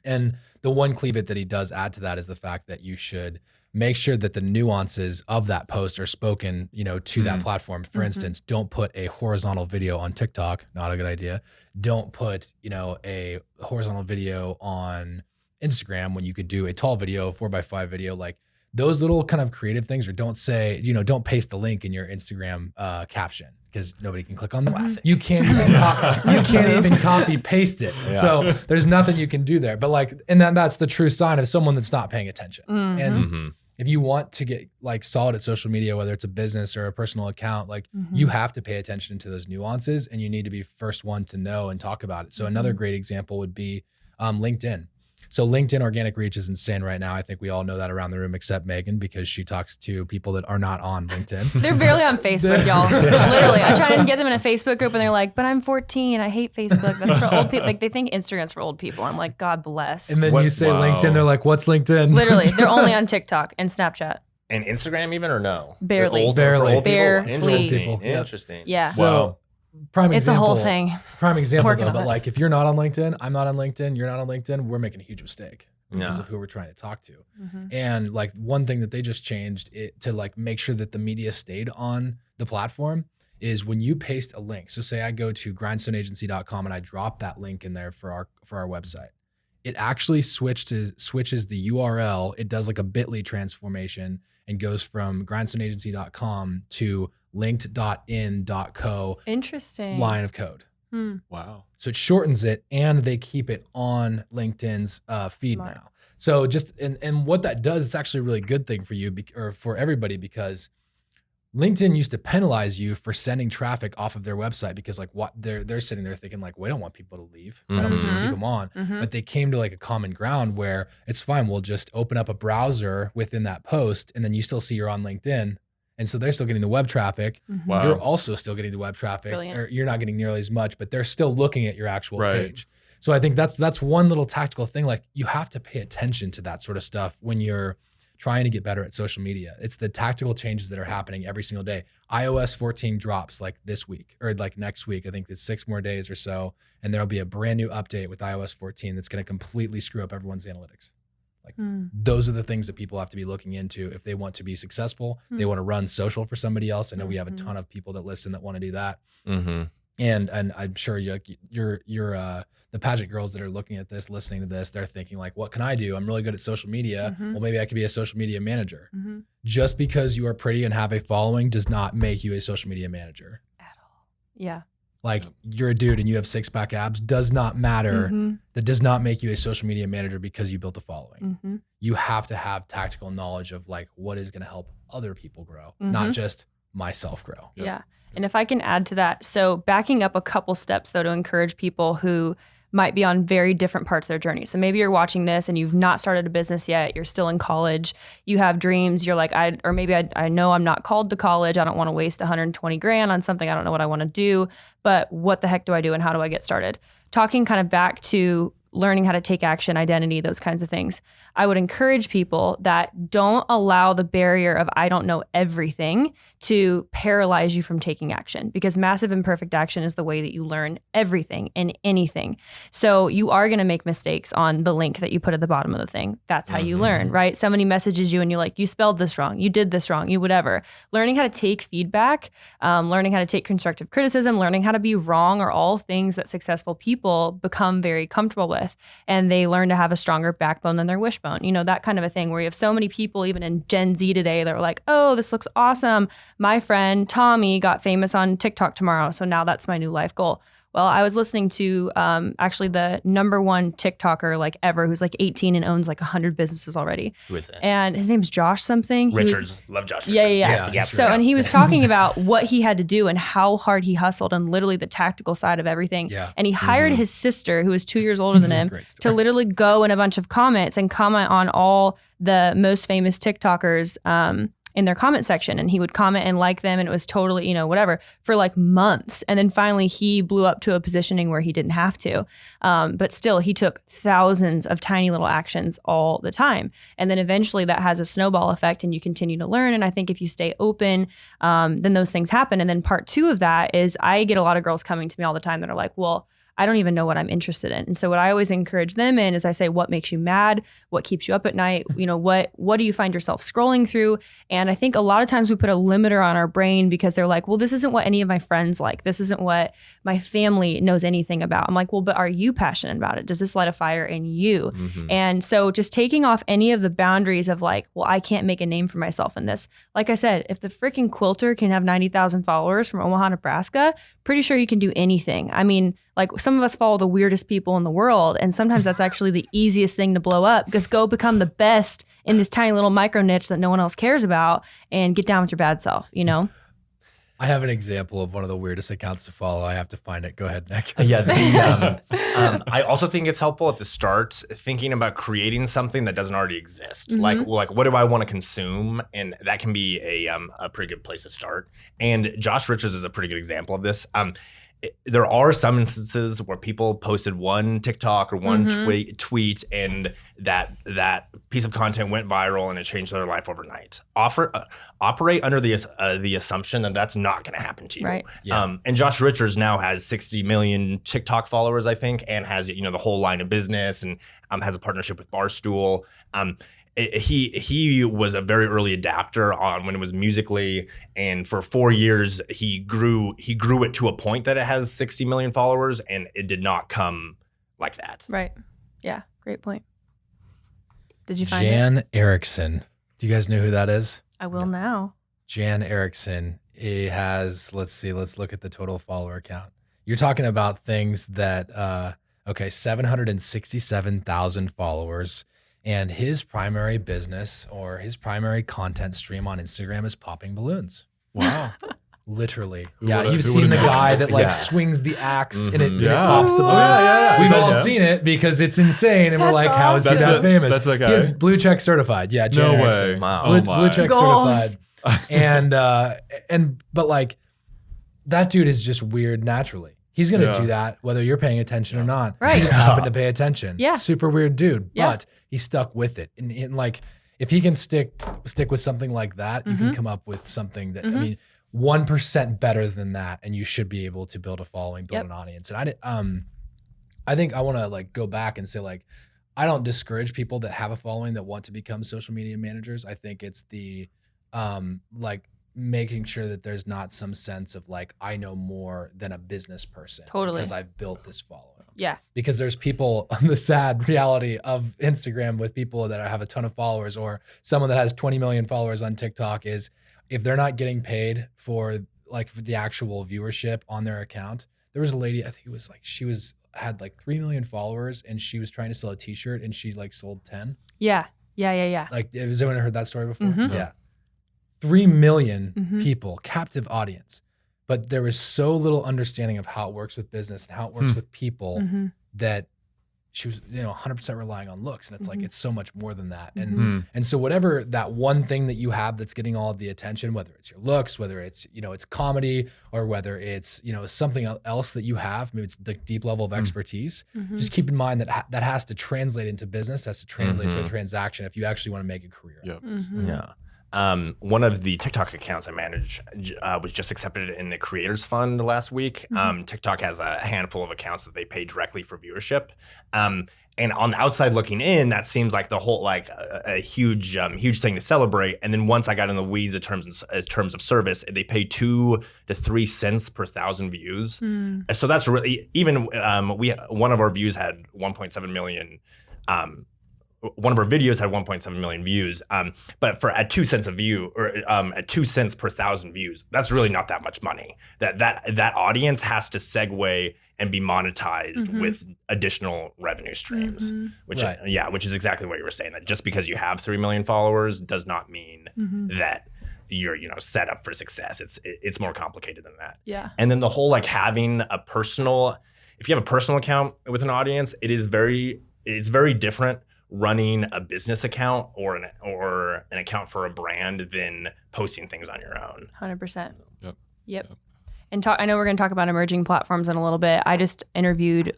And the one cleavage that he does add to that is the fact that you should make sure that the nuances of that post are spoken, to that platform. For instance, don't put a horizontal video on TikTok. Not a good idea. Don't put, a horizontal video on Instagram when you could do a tall video, 4x5 video, like those little kind of creative things. Or don't say, don't paste the link in your Instagram caption because nobody can click on that. You can't even copy paste it. Yeah. So there's nothing you can do there. But like, and then that's the true sign of someone that's not paying attention. And if you want to get like solid at social media, whether it's a business or a personal account, like you have to pay attention to those nuances, and you need to be first one to know and talk about it. So another great example would be LinkedIn. So LinkedIn organic reach is insane right now. I think we all know that around the room except Megan, because she talks to people that are not on LinkedIn. They're barely on Facebook, y'all. Literally. I try and get them in a Facebook group and they're like, but I'm 14. I hate Facebook. That's for old people. Like they think Instagram's for old people. I'm like, God bless. And then you say LinkedIn, they're like, what's LinkedIn? Literally. They're only on TikTok and Snapchat. And Instagram even or no? Barely. Old, Barely. for old people? Barely. Interesting. Yep. Interesting. Yeah. So prime It's a example. whole thing. Prime example Working though, on but it. like if you're not on LinkedIn, I'm not on LinkedIn, you're not on LinkedIn, we're making a huge mistake because Yeah. of who we're trying to talk to. And like one thing that they just changed it to like make sure that the media stayed on the platform is when you paste a link. So say I go to grindstoneagency.com and I drop that link in there for our website. It actually switches the URL. It does like a bit.ly transformation and goes from grindstoneagency.com to linked.in.co Interesting. line of code. Wow. So it shortens it, and they keep it on LinkedIn's feed Smart. now. So just and what that does, it's actually a really good thing for you or for everybody, because LinkedIn used to penalize you for sending traffic off of their website because like what they're sitting there thinking like, we don't want people to leave. Why don't we just keep them on? But they came to like a common ground where it's fine. We'll just open up a browser within that post, and then you still see you're on LinkedIn. And so they're still getting the web traffic. Wow. You're also still getting the web traffic. Brilliant. Or you're not getting nearly as much, but they're still looking at your actual Right. page. So I think that's one little tactical thing. Like you have to pay attention to that sort of stuff when you're trying to get better at social media. It's the tactical changes that are happening every single day. iOS 14 drops like this week or like next week. I think it's 6 more days or so. And there'll be a brand new update with iOS 14 that's going to completely screw up everyone's analytics. Like those are the things that people have to be looking into if they want to be successful. They want to run social for somebody else. I know we have a ton of people that listen that want to do that. And I'm sure you're the pageant girls that are looking at this, listening to this, they're thinking like, what can I do? I'm really good at social media. Well, maybe I could be a social media manager. Just because you are pretty and have a following does not make you a social media manager. At all. Yeah. Like you're a dude and you have 6-pack abs does not matter. That does not make you a social media manager because you built a following. You have to have tactical knowledge of like what is going to help other people grow, not just myself grow. Yep. Yeah. And if I can add to that, so backing up a couple steps though to encourage people who might be on very different parts of their journey. So maybe you're watching this and you've not started a business yet. You're still in college. You have dreams. You're like, I know I'm not called to college. I don't want to waste 120 grand on something. I don't know what I want to do, but what the heck do I do and how do I get started? Talking kind of back to learning how to take action, identity, those kinds of things. I would encourage people that don't allow the barrier of I don't know everything to paralyze you from taking action, because massive imperfect action is the way that you learn everything and anything. So you are going to make mistakes on the link that you put at the bottom of the thing. That's how you learn, right? Somebody messages you and you're like, you spelled this wrong, you did this wrong, you whatever. Learning how to take feedback, learning how to take constructive criticism, learning how to be wrong are all things that successful people become very comfortable with. And they learn to have a stronger backbone than their wishbone. You know, that kind of a thing where you have so many people, even in Gen Z today, that are like, oh, this looks awesome. My friend Tommy got famous on TikTok tomorrow, so now that's my new life goal. Well, I was listening to actually the #1 TikToker like ever, who's like 18 and owns like 100 businesses already. Who is that? And his name's Josh something. Richards. Love Josh Richards. Yeah. So, and he was talking about what he had to do and how hard he hustled and literally the tactical side of everything. Yeah. And he hired his sister, who is 2 years older than him, to literally go in a bunch of comments and comment on all the most famous TikTokers in their comment section, and he would comment and like them, and it was totally, you know, whatever, for like months. And then finally he blew up to a positioning where he didn't have to. But still, he took thousands of tiny little actions all the time. And then eventually that has a snowball effect and you continue to learn. And I think if you stay open, then those things happen. And then part 2 of that is I get a lot of girls coming to me all the time that are like, well, I don't even know what I'm interested in. And so what I always encourage them in is I say, what makes you mad? What keeps you up at night? You know, what do you find yourself scrolling through? And I think a lot of times we put a limiter on our brain because they're like, well, this isn't what any of my friends like. This isn't what my family knows anything about. I'm like, well, but are you passionate about it? Does this light a fire in you? And so just taking off any of the boundaries of like, well, I can't make a name for myself in this. Like I said, if the freaking quilter can have 90,000 followers from Omaha, Nebraska, pretty sure you can do anything. I mean, like some of us follow the weirdest people in the world, and sometimes that's actually the easiest thing to blow up, because go become the best in this tiny little micro niche that no one else cares about and get down with your bad self, you know? I have an example of one of the weirdest accounts to follow. I have to find it. Go ahead, Nick. I also think it's helpful at the start thinking about creating something that doesn't already exist. Like what do I want to consume? And that can be a pretty good place to start. And Josh Richards is a pretty good example of this. There are some instances where people posted one TikTok or one tweet and that piece of content went viral and it changed their life overnight. Operate under the assumption that that's not going to happen to you. Right. Yeah. And Josh Richards now has 60 million TikTok followers, I think, and has, you know, the whole line of business, and has a partnership with Barstool. He was a very early adapter on when it was Musical.ly, and for 4 years he grew it to a point that it has 60 million followers, and it did not come like that. Right. Yeah. Great point. Did you find Jan it? Erickson. Do you guys know who that is? I will now. Jan Erickson. He has, let's look at the total follower count. You're talking about things that, 767,000 followers. And his primary business or his primary content stream on Instagram is popping balloons. Wow. Literally. Who Yeah, would've- you've who seen the would've guy known? that like Yeah. swings the axe and it Yeah. pops the balloon. Yeah. We've He's all done seen it because it's insane. And we're That's like, how is he That's that it. famous? That's that guy. He is blue check certified. Yeah, Jan No Erickson. way. Wow. Blue, Oh my. blue check Goals. certified. But like that dude is just weird naturally. He's gonna Yeah. do that whether you're paying attention or not. Right. He just happened to pay attention. Yeah. Super weird dude. Yeah. But he stuck with it. And like if he can stick with something like that, you can come up with something that I mean 1% better than that, and you should be able to build a following, build an audience. And I think I want to like go back and say like I don't discourage people that have a following that want to become social media managers. I think it's the like making sure that there's not some sense of like I know more than a business person Totally. because I've built this following. Yeah. Because there's people on the sad reality of Instagram with people that have a ton of followers, or someone that has 20 million followers on TikTok is if they're not getting paid for like for the actual viewership on their account. There was a lady, I think it was like had like 3 million followers and she was trying to sell a t-shirt and she like sold 10. Yeah. Like has anyone heard that story before? Mhm. Yeah. 3 million Mhm. people, captive audience. But there was so little understanding of how it works with business and how it works with people Mhm. that she was, 100% relying on looks. And it's like, Mhm. it's so much more than that. And Hmm. and so whatever that one thing that you have that's getting all of the attention, whether it's your looks, whether it's, it's comedy, or whether it's, something else that you have, maybe it's the deep level of expertise, Mhm. just keep in mind that that has to translate into business, has to translate to a Mhm. transaction if you actually want to make a career. Yep. Mhm. Yeah. One of the TikTok accounts I manage was just accepted in the Creators Fund last week. TikTok has a handful of accounts that they pay directly for viewership. And on the outside looking in, that seems like the whole like a huge thing to celebrate. And then once I got in the weeds in terms of service, they pay 2 to 3 cents per 1,000 views. So that's really even one of our views had 1.7 million. One of our videos had 1.7 million views, but at 2 cents a view, or at 2 cents per 1,000 views, that's really not that much money. That audience has to segue and be monetized with additional revenue streams, which is exactly what you were saying. That just because you have 3 million followers does not mean that you're set up for success. It's more complicated than that. Yeah. And then the whole like having if you have a personal account with an audience, it's very different running a business account or an account for a brand than posting things on your own. 100%. Yep. And I know we're going to talk about emerging platforms in a little bit. I just interviewed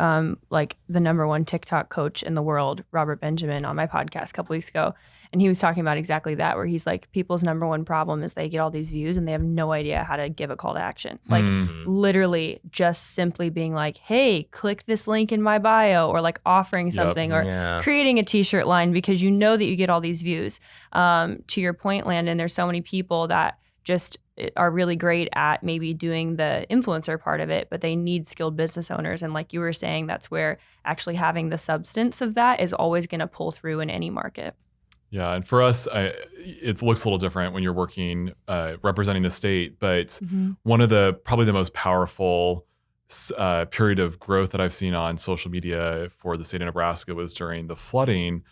like the #1 TikTok coach in the world, Robert Benjamin, on my podcast a couple weeks ago. And he was talking about exactly that, where he's like, people's #1 problem is they get all these views and they have no idea how to give a call to action. Like literally just simply being like, hey, click this link in my bio, or like offering something or creating a t-shirt line because you know that you get all these views. To your point, Landon, there's so many people that just are really great at maybe doing the influencer part of it, but they need skilled business owners. And like you were saying, that's where actually having the substance of that is always going to pull through in any market. Yeah, and for us, it looks a little different when you're working representing the state. But one of probably the most powerful period of growth that I've seen on social media for the state of Nebraska was during the flooding.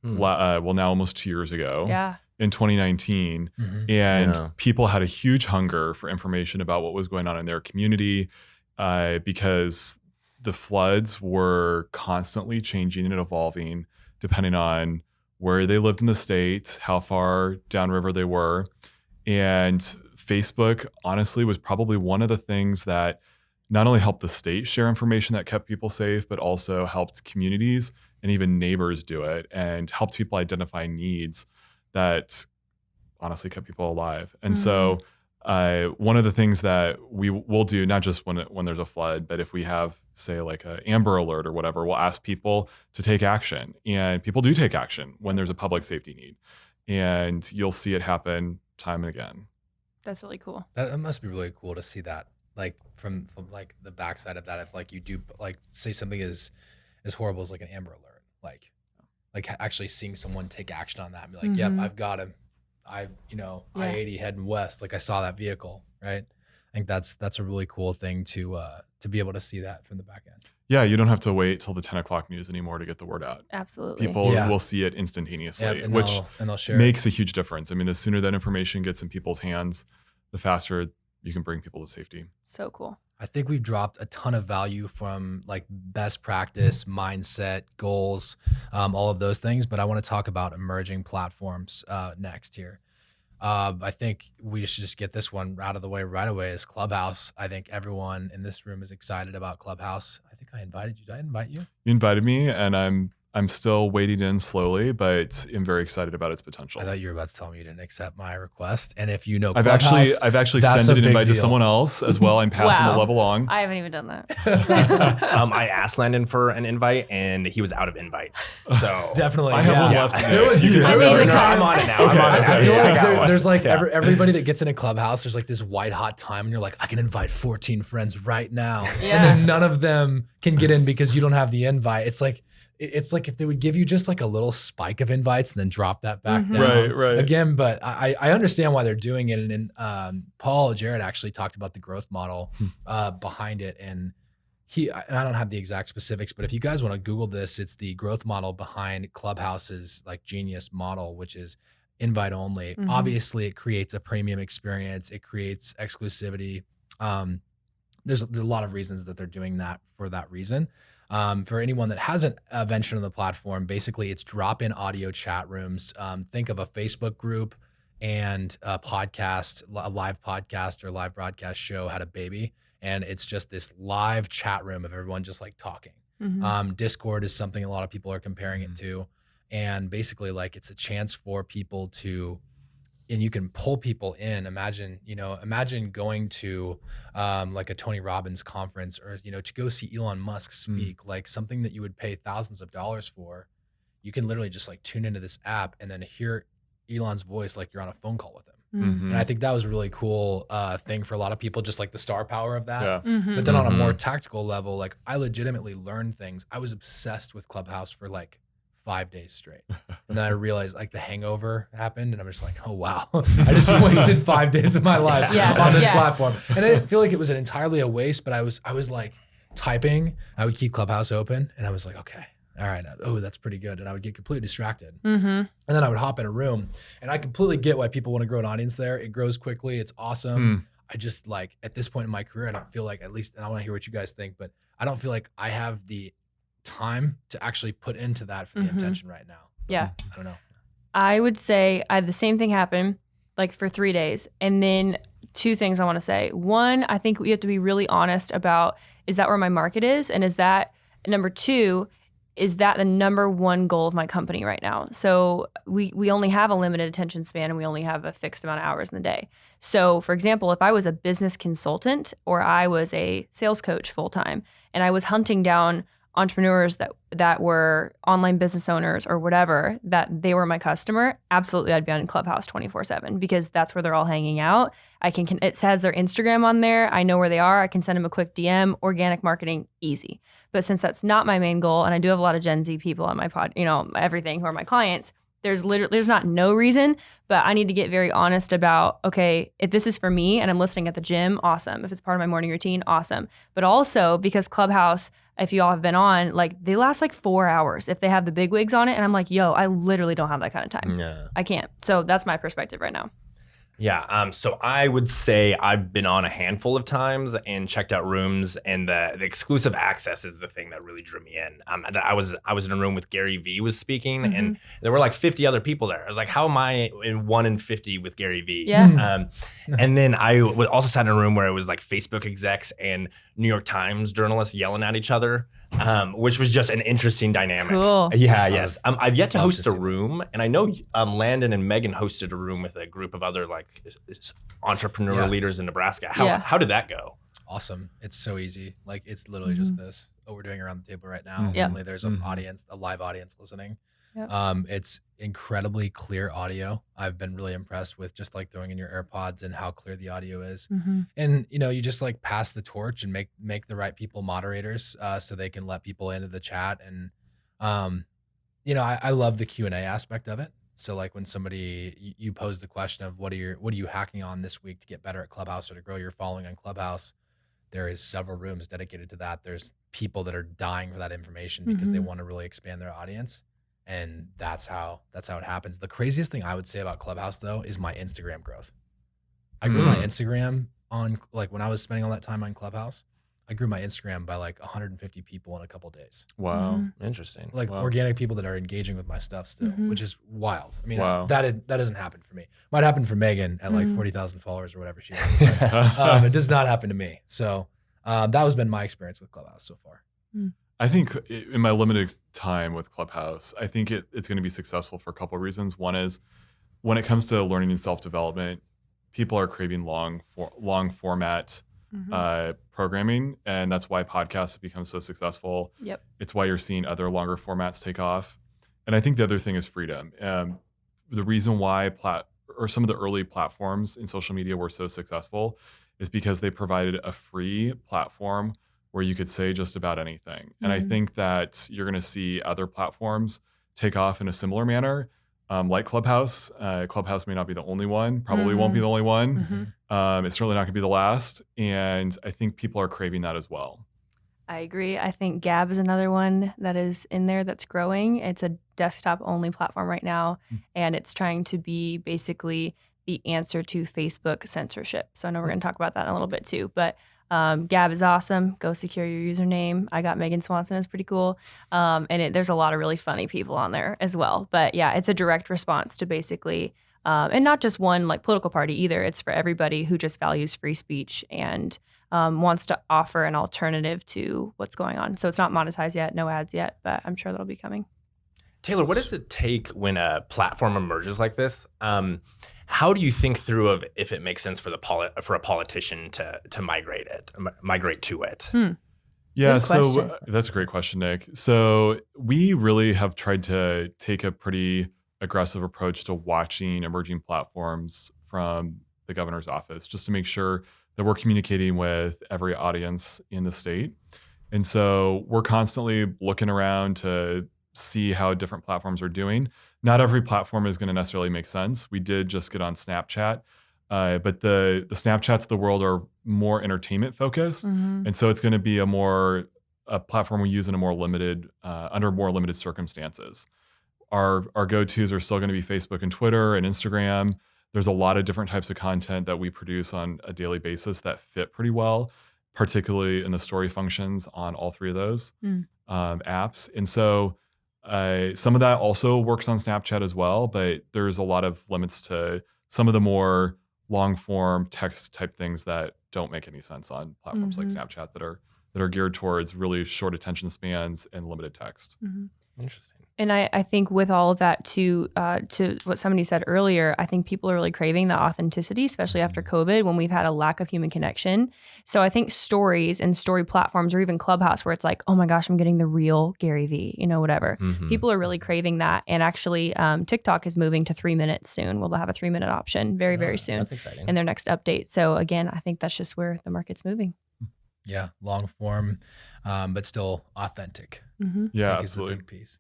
Now almost 2 years ago. Yeah. In 2019, and people had a huge hunger for information about what was going on in their community because the floods were constantly changing and evolving depending on where they lived in the state, how far downriver they were. And Facebook, honestly, was probably one of the things that not only helped the state share information that kept people safe, but also helped communities and even neighbors do it and helped people identify needs that honestly kept people alive. And so one of the things that we will do, not just when there's a flood, but if we have, say, like an Amber Alert or whatever, we'll ask people to take action. And people do take action when there's a public safety need. And you'll see it happen time and again. That's really cool. That must be really cool to see that, like from like the backside of that. If like you do like say something as horrible as like an Amber Alert, like actually seeing someone take action on that and be like, yep, I've got him. I-80 heading west. Like I saw that vehicle, right? I think that's a really cool thing to be able to see that from the back end. Yeah, you don't have to wait till the 10 o'clock news anymore to get the word out. Absolutely. People will see it instantaneously, which they'll share makes a huge difference. I mean, the sooner that information gets in people's hands, the faster you can bring people to safety. So cool. I think we've dropped a ton of value from like best practice, mindset, goals, all of those things. But I want to talk about emerging platforms next here. I think we should just get this one out of the way right away is Clubhouse. I think everyone in this room is excited about Clubhouse. I think I invited you. Did I invite you? You invited me, and I'm still wading in slowly, but I'm very excited about its potential. I thought you were about to tell me you didn't accept my request. And if you know I've Clubhouse, actually that's extended a an big invite to deal. someone else as well. I'm passing Wow. the level along. I haven't even done that. I asked Landon for an invite, and he was out of invites. So Definitely. I have one yeah. left today. There was- You can I have think it. it's I'm on it now. Okay. I'm on it now. I feel Yeah, like I got one. there's like Yeah. everybody that gets in a Clubhouse, there's like this white hot time and you're like, I can invite 14 friends right now. Yeah. And then none of them can get in because you don't have the invite. It's like if they would give you just like a little spike of invites and then drop that back down Right. again. But I understand why they're doing it. And Paul Jarrett actually talked about the growth model behind it. And I don't have the exact specifics, but if you guys want to Google this, it's the growth model behind Clubhouse's like genius model, which is invite only. Mhm. Obviously, it creates a premium experience. It creates exclusivity. there's a lot of reasons that they're doing that for that reason. For anyone that hasn't ventured on the platform, basically it's drop-in audio chat rooms. Think of a Facebook group and a podcast, a live podcast or live broadcast show had a baby, and it's just this live chat room of everyone just like talking. Discord is something a lot of people are comparing it to, and basically like it's a chance for people to, and you can pull people in. Imagine going to like a Tony Robbins conference, or, to go see Elon Musk speak, like something that you would pay thousands of dollars for. You can literally just like tune into this app and then hear Elon's voice like you're on a phone call with him. And I think that was a really cool thing for a lot of people, just like the star power of that. But then on a more tactical level, like I legitimately learned things. I was obsessed with Clubhouse for like 5 days straight. And then I realized like the hangover happened, and I'm just like, oh wow, I just wasted 5 days of my life on this platform. And I didn't feel like it was entirely a waste, but I was like typing. I would keep Clubhouse open, and I was like, okay, all right, oh, that's pretty good. And I would get completely distracted. And then I would hop in a room, and I completely get why people want to grow an audience there. It grows quickly. It's awesome. I just like, at this point in my career, I don't feel like, at least, and I want to hear what you guys think, but I don't feel like I have the time to actually put into that for the intention right now. Yeah. I don't know. I would say I had the same thing happen like for 3 days. And then 2 things I want to say. One, I think we have to be really honest about, is that where my market is? And is that, number 2, is that the number 1 goal of my company right now? So we only have a limited attention span, and we only have a fixed amount of hours in the day. So for example, if I was a business consultant or I was a sales coach full-time, and I was hunting down entrepreneurs that were online business owners or whatever, that they were my customer, absolutely I'd be on Clubhouse 24/7, because that's where they're all hanging out. It says their Instagram on there. I know where they are. I can send them a quick DM. Organic marketing, easy. But since that's not my main goal, and I do have a lot of Gen Z people on my pod, everything, who are my clients, there's not no reason, but I need to get very honest about, okay, if this is for me and I'm listening at the gym, awesome. If it's part of my morning routine, awesome. But also because Clubhouse, if you all have been on, like they last like 4 hours if they have the big wigs on it. And I'm like, yo, I literally don't have that kind of time. Yeah. I can't. So that's my perspective right now. Yeah, so I would say I've been on a handful of times and checked out rooms, and the exclusive access is the thing that really drew me in. I was in a room with Gary Vee was speaking, and there were like 50 other people there. I was like, how am I in 1 in 50 with Gary Vee? Yeah. And then I was also sat in a room where it was like Facebook execs and New York Times journalists yelling at each other. Which was just an interesting dynamic. Cool. Yeah, yes. I've yet to host a room, and I know Landon and Megan hosted a room with a group of other like entrepreneur leaders in Nebraska. How did that go? Awesome. It's so easy. Like it's literally just this, what we're doing around the table right now. Only there's an audience, a live audience listening. It's incredibly clear audio. I've been really impressed with just like throwing in your AirPods and how clear the audio is. And you just like pass the torch and make the right people moderators so they can let people into the chat. And I love the Q&A aspect of it. So like when somebody, you pose the question of what are you hacking on this week to get better at Clubhouse or to grow your following on Clubhouse, there is several rooms dedicated to that. There's people that are dying for that information because they want to really expand their audience. And that's how it happens. The craziest thing I would say about Clubhouse though is my Instagram growth. I grew my Instagram on, like when I was spending all that time on Clubhouse, I grew my Instagram by like 150 people in a couple days. Wow. Interesting. Like organic people that are engaging with my stuff still, which is wild. I mean, Wow. that doesn't happen for me. Might happen for Megan at like 40,000 followers or whatever she has. But, it does not happen to me. So that has been my experience with Clubhouse so far. I think in my limited time with Clubhouse, I think it's going to be successful for a couple of reasons. One is when it comes to learning and self-development, people are craving long format programming, and that's why podcasts have become so successful. Yep. It's why you're seeing other longer formats take off. And I think the other thing is freedom. The reason why some of the early platforms in social media were so successful is because they provided a free platform where you could say just about anything. And I think that you're going to see other platforms take off in a similar manner, like Clubhouse. Clubhouse may not be the only one, probably won't be the only one. It's certainly not going to be the last. And I think people are craving that as well. I agree. I think Gab is another one that is in there that's growing. It's a desktop-only platform right now, and it's trying to be basically the answer to Facebook censorship. So I know we're going to talk about that in a little bit too, but Gab is awesome. Go secure your username. I got Megan Swanson. It's pretty cool. There's a lot of really funny people on there as well. But yeah, it's a direct response to basically, and not just one like political party either. It's for everybody who just values free speech and wants to offer an alternative to what's going on. So it's not monetized yet, no ads yet, but I'm sure that'll be coming. Taylor, what does it take when a platform emerges like this? How do you think through of if it makes sense for a politician to migrate to it? Yeah, Good question. so that's a great question, Nick. So we really have tried to take a pretty aggressive approach to watching emerging platforms from the governor's office, just to make sure that we're communicating with every audience in the state. And so we're constantly looking around to see how different platforms are doing. Not every platform is going to necessarily make sense. We did just get on Snapchat, but the Snapchats of the world are more entertainment focused, and so it's going to be a platform we use in a more limited under more limited circumstances. Our go-tos are still going to be Facebook and Twitter and Instagram. There's a lot of different types of content that we produce on a daily basis that fit pretty well, particularly in the story functions on all three of those apps, and so. Some of that also works on Snapchat as well, but there's a lot of limits to some of the more long form text type things that don't make any sense on platforms like Snapchat that are geared towards really short attention spans and limited text. Interesting. And I think with all of that to what somebody said earlier, I think people are really craving the authenticity, especially after COVID when we've had a lack of human connection. So I think stories and story platforms or even Clubhouse where it's like, oh my gosh, I'm getting the real Gary V, whatever. People are really craving that. And actually TikTok is moving to 3 minutes soon. We'll have a 3-minute option very soon. That's exciting. In their next update. So again, I think that's just where the market's moving. Yeah, long form, but still authentic. Yeah, I think is a absolutely. big piece.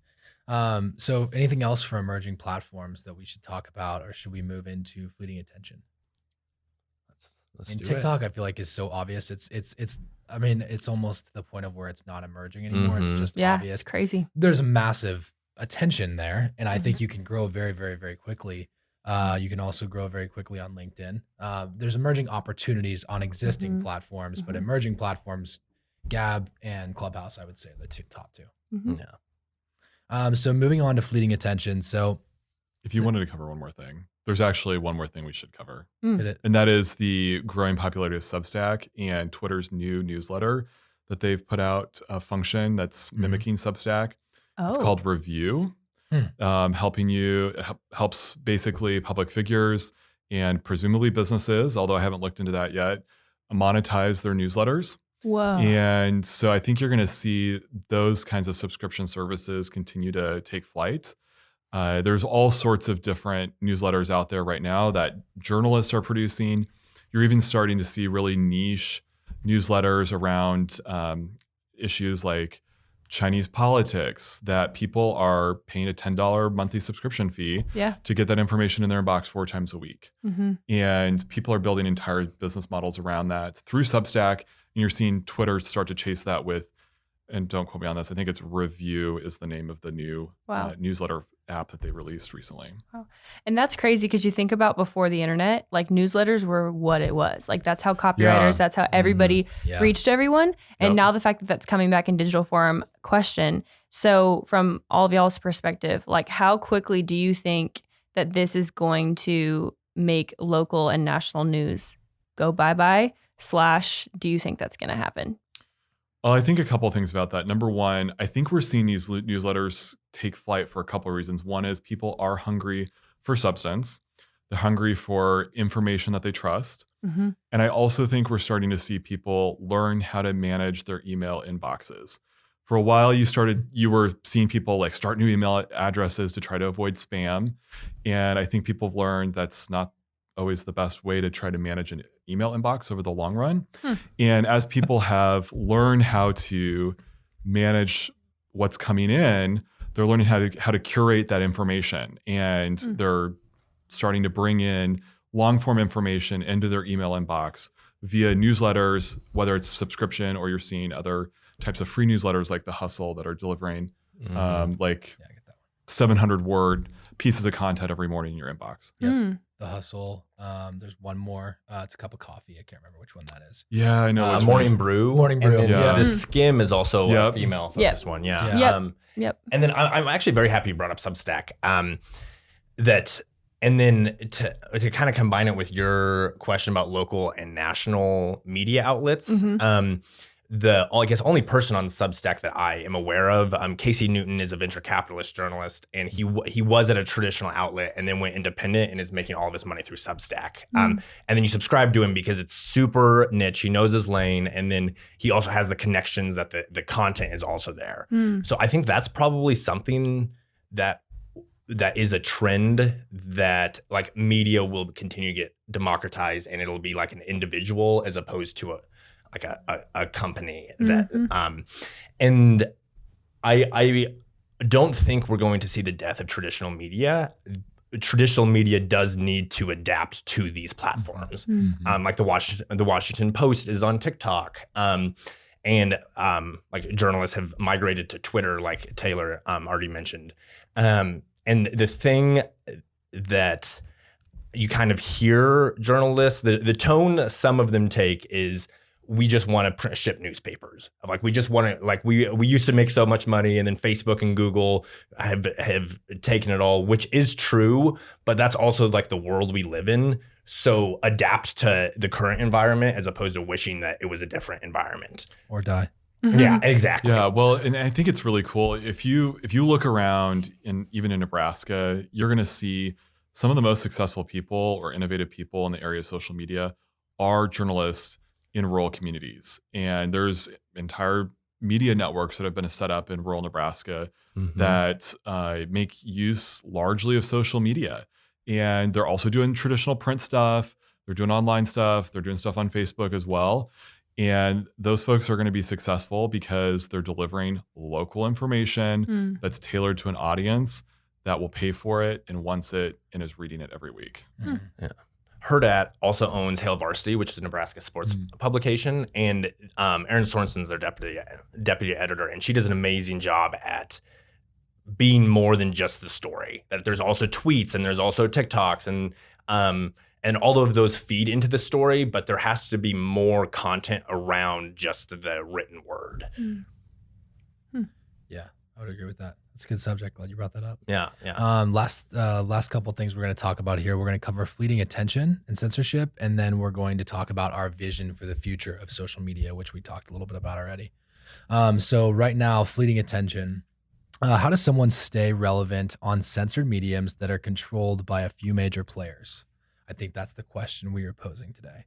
So anything else for emerging platforms that we should talk about, or should we move into fleeting attention? Let's And do TikTok, I feel like, is so obvious. I mean, it's almost to the point of where it's not emerging anymore. It's just Yeah, obvious. it's crazy. There's a massive attention there, and I think you can grow very, very, very quickly. You can also grow very quickly on LinkedIn. There's emerging opportunities on existing platforms, but emerging platforms, Gab and Clubhouse, I would say, are the top two. Yeah. So moving on to fleeting attention. So If you wanted to cover one more thing, there's actually one more thing we should cover. hit it. And that is the growing popularity of Substack and Twitter's new newsletter that they've put out a function that's mimicking Substack. It's called Review, helping you. It helps basically public figures and presumably businesses, although I haven't looked into that yet, monetize their newsletters. Whoa. And so I think you're going to see those kinds of subscription services continue to take flight. There's all sorts of different newsletters out there right now that journalists are producing. You're even starting to see really niche newsletters around issues like Chinese politics that people are paying a $10 monthly subscription fee to get that information in their inbox 4 times a week. And people are building entire business models around that through Substack. And you're seeing Twitter start to chase that with, and don't quote me on this, I think it's Review is the name of the new newsletter app that they released recently. Wow. And that's crazy because you think about before the internet, like newsletters were what it was. Like that's how copywriters, that's how everybody reached everyone. And now the fact that that's coming back in digital form, question. So from all of y'all's perspective, like how quickly do you think that this is going to make local and national news go bye-bye? / do you think that's going to happen? Well, I think a couple of things about that. Number one, I think we're seeing these newsletters take flight for a couple of reasons. One is people are hungry for substance. They're hungry for information that they trust. And I also think we're starting to see people learn how to manage their email inboxes. For a while, you were seeing people like start new email addresses to try to avoid spam. And I think people have learned that's not always the best way to try to manage an email inbox over the long run. And as people have learned how to manage what's coming in, they're learning how to curate that information. And they're starting to bring in long form information into their email inbox via newsletters, whether it's subscription or you're seeing other types of free newsletters like The Hustle that are delivering 700 word pieces of content every morning in your inbox. The Hustle. There's one more. It's a Cup of Coffee. I can't remember which one that is. Yeah, I know. Which Morning one. Brew. Morning Brew, And then yeah. The Skim is also a Yep. female focused one. Yeah. Yeah. Yep. And then I'm actually very happy you brought up Substack. And then to kind of combine it with your question about local and national media outlets, I guess only person on Substack that I am aware of, Casey Newton, is a venture capitalist journalist, and he was at a traditional outlet and then went independent and is making all of his money through Substack. And then you subscribe to him because it's super niche. He knows his lane, and then he also has the connections that the content is also there. So I think that's probably something that is a trend that like media will continue to get democratized, and it'll be like an individual as opposed to a company that and I don't think we're going to see the death of traditional media. Traditional media does need to adapt to these platforms. Like the Washington Post is on TikTok. And like journalists have migrated to Twitter, like Taylor already mentioned. And the thing that you kind of hear journalists, the tone some of them take is, we just want to ship newspapers. Like we just want to, like we used to make so much money, and then Facebook and Google have taken it all, which is true, but that's also like the world we live in. So adapt to the current environment as opposed to wishing that it was a different environment. Or die. Yeah, exactly. Yeah, well, and I think it's really cool. If you look around, even in Nebraska, you're going to see some of the most successful people or innovative people in the area of social media are journalists in rural communities. And there's entire media networks that have been set up in rural Nebraska that make use largely of social media. And they're also doing traditional print stuff. They're doing online stuff. They're doing stuff on Facebook as well. And those folks are going to be successful because they're delivering local information that's tailored to an audience that will pay for it and wants it and is reading it every week. Yeah. Herdat also owns Hail Varsity, which is a Nebraska sports publication, and Erin Swanson's their deputy editor, and she does an amazing job at being more than just the story. That there's also tweets and there's also TikToks and all of those feed into the story, but there has to be more content around just the written word. Yeah, I would agree with that. It's a good subject. Glad you brought that up. Yeah. Last couple things we're going to talk about here. We're going to cover fleeting attention and censorship, and then we're going to talk about our vision for the future of social media, which we talked a little bit about already. So right now, fleeting attention. How does someone stay relevant on censored mediums that are controlled by a few major players? I think that's the question we are posing today.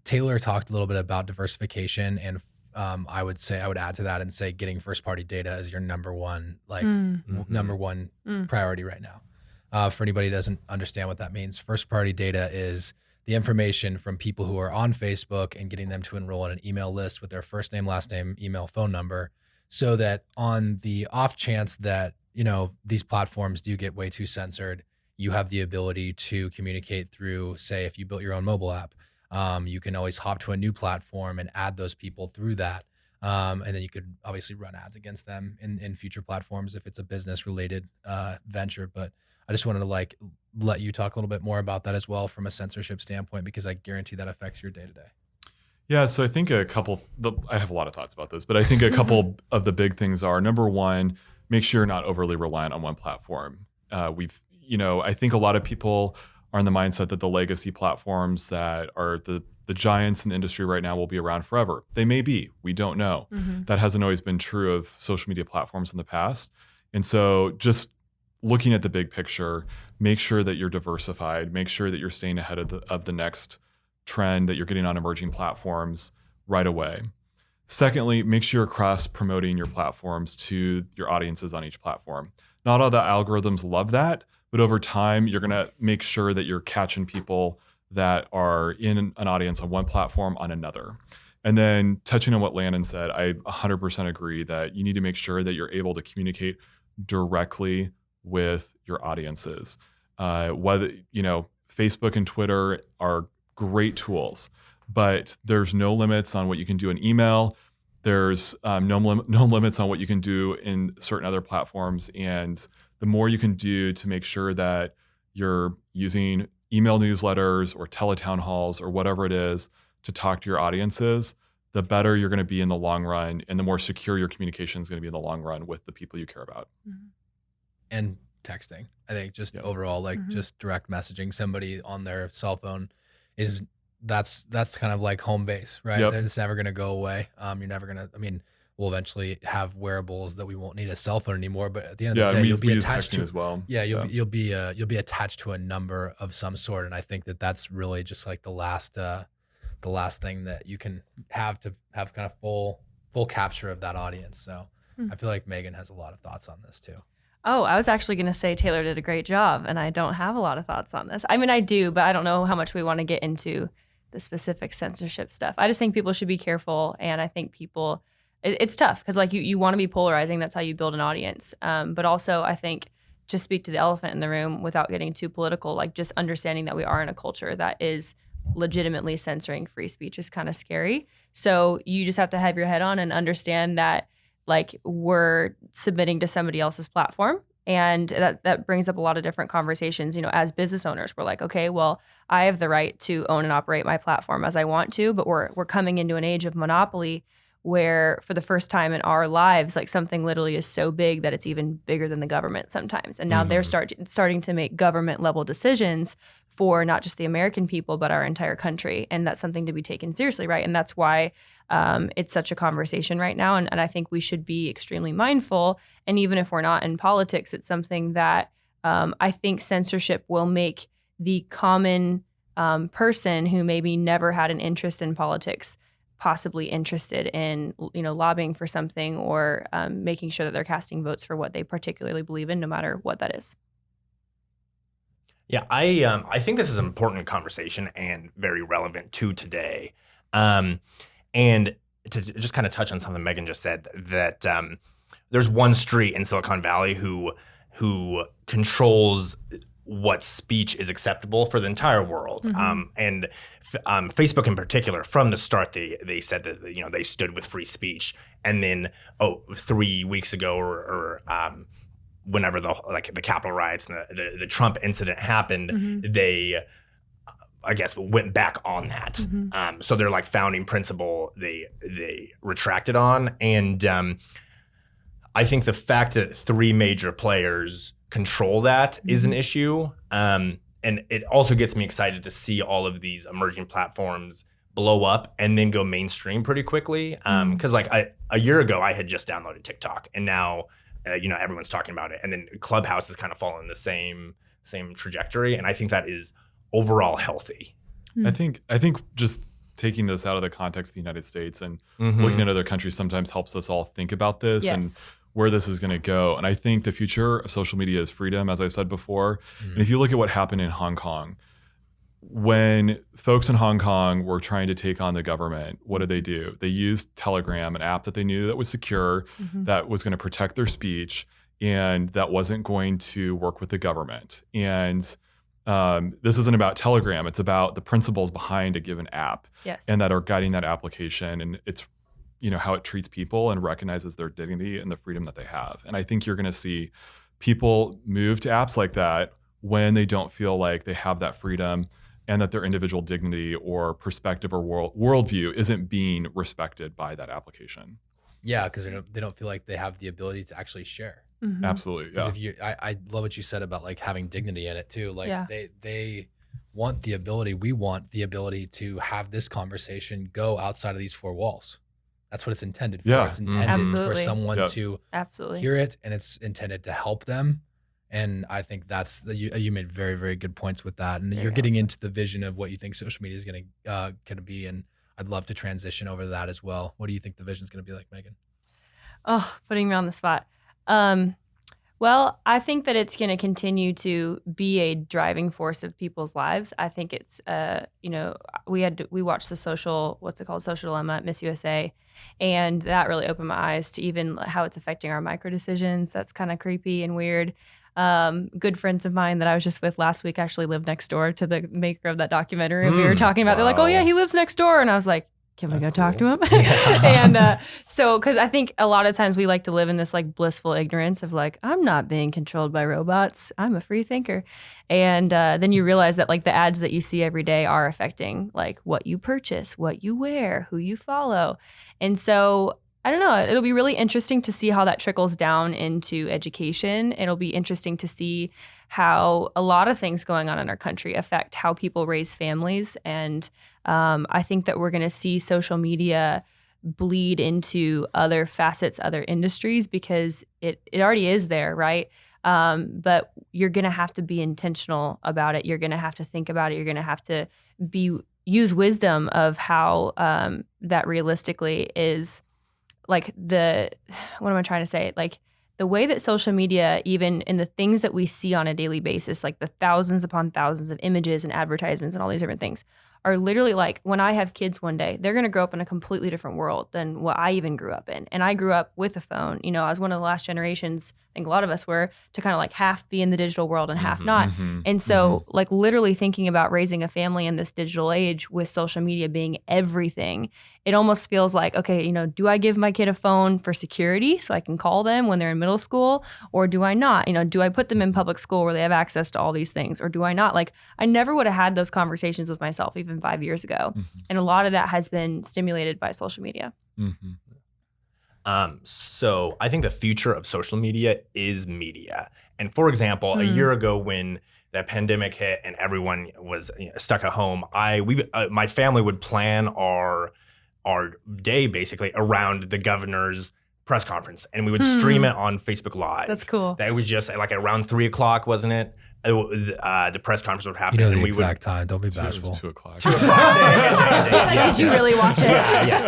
Taylor talked a little bit about diversification, and I would add to that and say getting first party data is your number one priority right now. For anybody who doesn't understand what that means, first party data is the information from people who are on Facebook and getting them to enroll in an email list with their first name, last name, email, phone number, so that on the off chance that, these platforms do get way too censored, you have the ability to communicate through, say, if you built your own mobile app, you can always hop to a new platform and add those people through that. And then you could obviously run ads against them in future platforms if it's a business related venture. But I just wanted to let you talk a little bit more about that as well from a censorship standpoint, because I guarantee that affects your day to day. Yeah, so I think I have a lot of thoughts about this, but I think a couple of the big things are, number one, make sure you're not overly reliant on one platform. I think a lot of people are in the mindset that the legacy platforms that are the giants in the industry right now will be around forever. They may be. We don't know. That hasn't always been true of social media platforms in the past. And so just looking at the big picture, make sure that you're diversified. Make sure that you're staying ahead of the next trend, that you're getting on emerging platforms right away. Secondly, make sure you're cross-promoting your platforms to your audiences on each platform. Not all the algorithms love that, but over time, you're going to make sure that you're catching people that are in an audience on one platform on another. And then touching on what Landon said, I 100% agree that you need to make sure that you're able to communicate directly with your audiences. Whether, Facebook and Twitter are great tools, but there's no limits on what you can do in email. There's no limits on what you can do in certain other platforms. And the more you can do to make sure that you're using email newsletters or teletown halls or whatever it is to talk to your audiences, the better you're going to be in the long run, and the more secure your communication is going to be in the long run with the people you care about. And texting, I think, just overall, like just direct messaging somebody on their cell phone is that's kind of like home base, right? Yep. It's never going to go away. You're never going to, I mean, we'll eventually have wearables that we won't need a cell phone anymore, but at the end of the day, you'll be attached to as well. Yeah, you'll be attached to a number of some sort, and I think that's really just like the last thing that you can have to have kind of full capture of that audience. So I feel like Megan has a lot of thoughts on this too. Oh, I was actually going to say Taylor did a great job, and I don't have a lot of thoughts on this. I mean, I do, but I don't know how much we want to get into the specific censorship stuff. I just think people should be careful, and I think people, it's tough because like you want to be polarizing. That's how you build an audience. But also, I think just speak to the elephant in the room without getting too political, like just understanding that we are in a culture that is legitimately censoring free speech is kind of scary. So you just have to have your head on and understand that like we're submitting to somebody else's platform. And that brings up a lot of different conversations. You know, as business owners, we're like, okay, well, I have the right to own and operate my platform as I want to, but we're coming into an age of monopoly where for the first time in our lives, like something literally is so big that it's even bigger than the government sometimes. And now they're starting to make government level decisions for not just the American people, but our entire country. And that's something to be taken seriously, right? And that's why it's such a conversation right now. And I think we should be extremely mindful. And even if we're not in politics, it's something that I think censorship will make the common person who maybe never had an interest in politics possibly interested in, you know, lobbying for something or making sure that they're casting votes for what they particularly believe in, no matter what that is. Yeah, I think this is an important conversation and very relevant to today. And to just kind of touch on something Megan just said, that there's one street in Silicon Valley who controls what speech is acceptable for the entire world. And Facebook in particular, from the start, they said that, you know, they stood with free speech. And then 3 weeks ago or whenever the Capitol riots and the Trump incident happened, they I guess went back on that. So they're like founding principle they retracted on. And I think the fact that 3 major players control that is an issue. And it also gets me excited to see all of these emerging platforms blow up and then go mainstream pretty quickly. Because like a year ago, I had just downloaded TikTok, and now you know, everyone's talking about it. And then Clubhouse is kind of following the same trajectory. And I think that is overall healthy. I think just taking this out of the context of the United States and looking at other countries sometimes helps us all think about this and where this is going to go. And I think the future of social media is freedom, as I said before. And if you look at what happened in Hong Kong, when folks in Hong Kong were trying to take on the government, what did they do? They used Telegram, an app that they knew that was secure, that was going to protect their speech, and that wasn't going to work with the government. And this isn't about Telegram. It's about the principles behind a given app and that are guiding that application. And it's, you know, how it treats people and recognizes their dignity and the freedom that they have. And I think you're going to see people move to apps like that when they don't feel like they have that freedom and that their individual dignity or perspective or worldview isn't being respected by that application. Yeah, because they don't feel like they have the ability to actually share. Absolutely. Yeah. If I love what you said about like having dignity in it too. Like they want the ability, we want the ability to have this conversation go outside of these 4 walls. That's what it's intended for. It's intended for someone to hear it, and it's intended to help them. And I think you made very, very good points with that. And you're getting into the vision of what you think social media is going to be. And I'd love to transition over to that as well. What do you think the vision is going to be like, Megan? Oh, putting me on the spot. Well, I think that it's going to continue to be a driving force of people's lives. I think it's, you know, we watched the Social Dilemma at Miss USA, and that really opened my eyes to even how it's affecting our micro decisions. That's kind of creepy and weird. Good friends of mine that I was just with last week actually live next door to the maker of that documentary. And we were talking about, they're like, oh yeah, he lives next door. And I was like, can we That's go talk to cool. him? And so, because I think a lot of times we like to live in this like blissful ignorance of like, I'm not being controlled by robots. I'm a free thinker. And then you realize that like the ads that you see every day are affecting like what you purchase, what you wear, who you follow. And so I don't know, it'll be really interesting to see how that trickles down into education. It'll be interesting to see how a lot of things going on in our country affect how people raise families. And I think that we're going to see social media bleed into other facets, other industries, because it already is there, right? But you're going to have to be intentional about it. You're going to have to think about it. You're going to have to use wisdom of how that realistically is like what am I trying to say? Like the way that social media, even in the things that we see on a daily basis, like the thousands upon thousands of images and advertisements and all these different things, are literally like when I have kids one day, they're going to grow up in a completely different world than what I even grew up in. And I grew up with a phone. You know, I was one of the last generations, I think a lot of us were, to kind of like half be in the digital world and half not. And so like literally thinking about raising a family in this digital age with social media being everything, it almost feels like, okay, you know, do I give my kid a phone for security so I can call them when they're in middle school, or do I not? You know, do I put them in public school where they have access to all these things, or do I not? Like I never would have had those conversations with myself even 5 years ago. And a lot of that has been stimulated by social media. So I think the future of social media is media. And for example, a year ago when the pandemic hit and everyone was stuck at home, my family would plan our day basically around the governor's press conference, and we would stream it on Facebook Live. That's cool. That was just like around 3:00, wasn't it? The press conference would happen. You know and the we exact time. Don't be It bashful. was 2 o'clock. He's like, did you really watch it? Yes.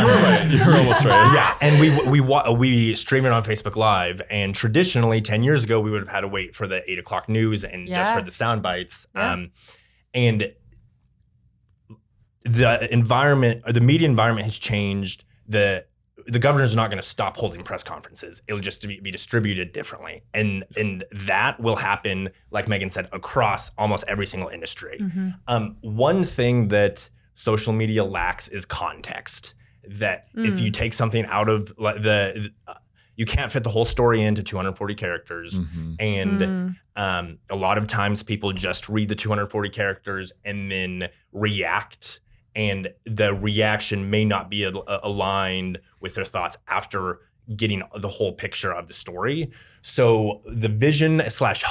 You were right. You were almost right. Yeah, and we stream it on Facebook Live, and traditionally 10 years ago we would have had to wait for the 8:00 news and just heard the sound bites. And the environment, or the media environment, has changed. The governor's not going to stop holding press conferences. It'll just be distributed differently, and that will happen, like Megan said, across almost every single industry. One thing that social media lacks is context. That if you take something out of you can't fit the whole story into 240 characters. And a lot of times people just read the 240 characters and then react, and the reaction may not be aligned with their thoughts after getting the whole picture of the story. So the vision /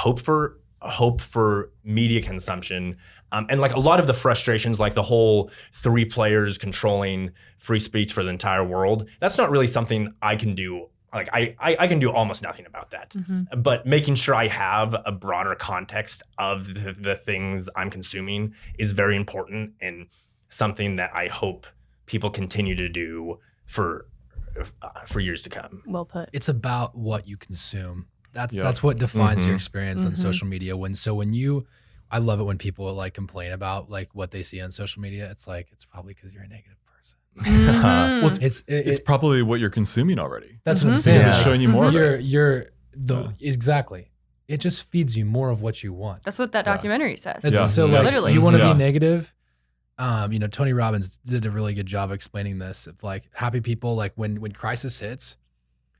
hope for media consumption, and like a lot of the frustrations, like the whole 3 players controlling free speech for the entire world, that's not really something I can do. Like I can do almost nothing about that. But making sure I have a broader context of the things I'm consuming is very important, and something that I hope people continue to do for years to come. Well put. It's about what you consume. That's what defines your experience on social media. I love it when people like complain about like what they see on social media. It's like, it's probably because you're a negative person. Well, it's probably what you're consuming already. That's what I'm saying. It's showing you more of it. Exactly. It just feeds you more of what you want. That's what that documentary says. So like, literally, you want to be negative. Tony Robbins did a really good job explaining this. Of like happy people, like when crisis hits,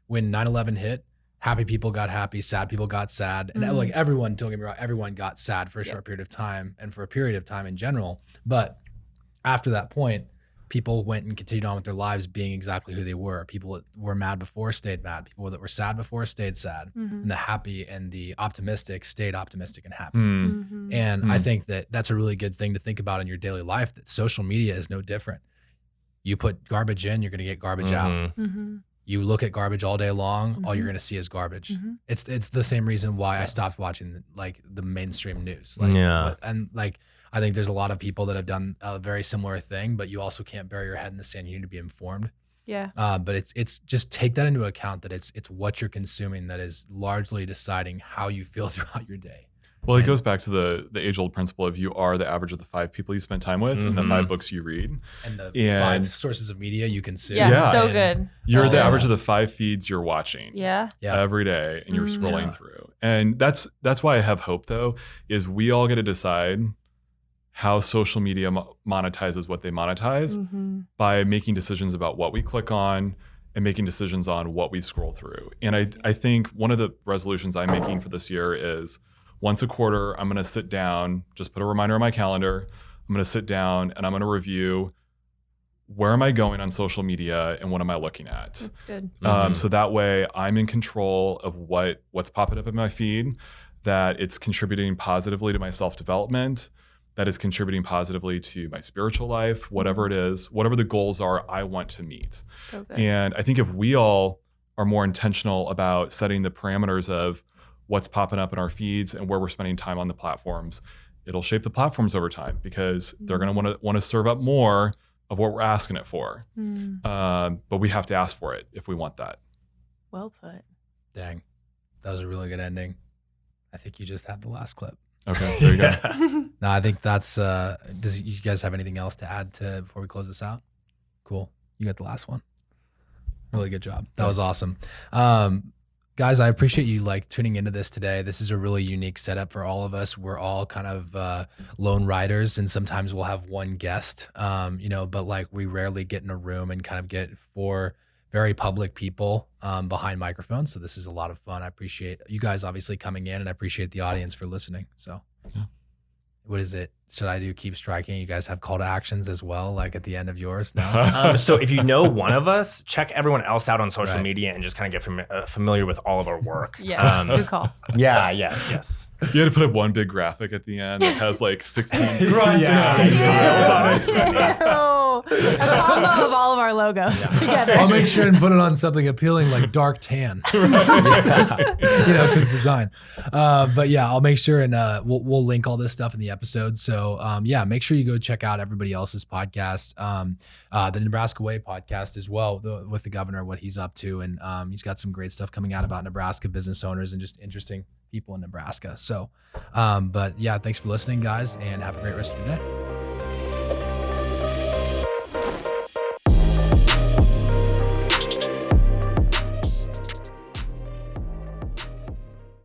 when 9/11 hit, happy people got happy, sad people got sad, and like everyone, don't get me wrong, everyone got sad for a short period of time and for a period of time in general. But after that point, people went and continued on with their lives being exactly who they were. People that were mad before stayed mad. People that were sad before stayed sad. And the happy and the optimistic stayed optimistic and happy. And I think that that's a really good thing to think about in your daily life, that social media is no different. You put garbage in, you're going to get garbage out. You look at garbage all day long, all you're going to see is garbage. It's the same reason why I stopped watching the mainstream news. I think there's a lot of people that have done a very similar thing, but you also can't bury your head in the sand. You need to be informed. Yeah. But it's just take that into account, that it's what you're consuming that is largely deciding how you feel throughout your day. Well, it goes back to the age-old principle of you are the average of the 5 people you spend time with and the 5 books you read. And the 5 sources of media you consume. Yeah, so good. You're the average of the 5 feeds you're watching every day, and you're scrolling through. And that's why I have hope, though, is we all get to decide how social media monetizes what they monetize by making decisions about what we click on and making decisions on what we scroll through. And I think one of the resolutions I'm making for this year is once a quarter, I'm going to sit down, just put a reminder on my calendar. I'm going to sit down and I'm going to review where am I going on social media and what am I looking at? That's good. So that way I'm in control of what's popping up in my feed, that it's contributing positively to my self-development, that is contributing positively to my spiritual life, whatever it is, whatever the goals are I want to meet. So good. And I think if we all are more intentional about setting the parameters of what's popping up in our feeds and where we're spending time on the platforms, it'll shape the platforms over time because they're going to want to serve up more of what we're asking it for. But we have to ask for it if we want that. Well put. Dang, that was a really good ending. I think you just had the last clip. Okay, there you go. No, I think that's, does you guys have anything else to add before we close this out? Cool. You got the last one. Really good job. That was awesome. Guys, I appreciate you tuning into this today. This is a really unique setup for all of us. We're all kind of lone riders, and sometimes we'll have one guest, but we rarely get in a room and kind of get 4 very public people behind microphones. So this is a lot of fun. I appreciate you guys obviously coming in, and I appreciate the audience for listening. So what is it? Should I do keep striking? You guys have call to actions as well, at the end of yours? No? So if you know one of us, check everyone else out on social media and just kind of get familiar with all of our work. Yeah, good call. Yeah, yes. You had to put up one big graphic at the end that has 16 16 tiles on it. A combo of all of our logos together. I'll make sure and put it on something appealing like dark tan, because design. But yeah, I'll make sure and we'll link all this stuff in the episode. So make sure you go check out everybody else's podcast, the Nebraska Way podcast as well, with the governor, what he's up to. And he's got some great stuff coming out about Nebraska business owners and just interesting people in Nebraska. So, but yeah, thanks for listening, guys, and have a great rest of your day.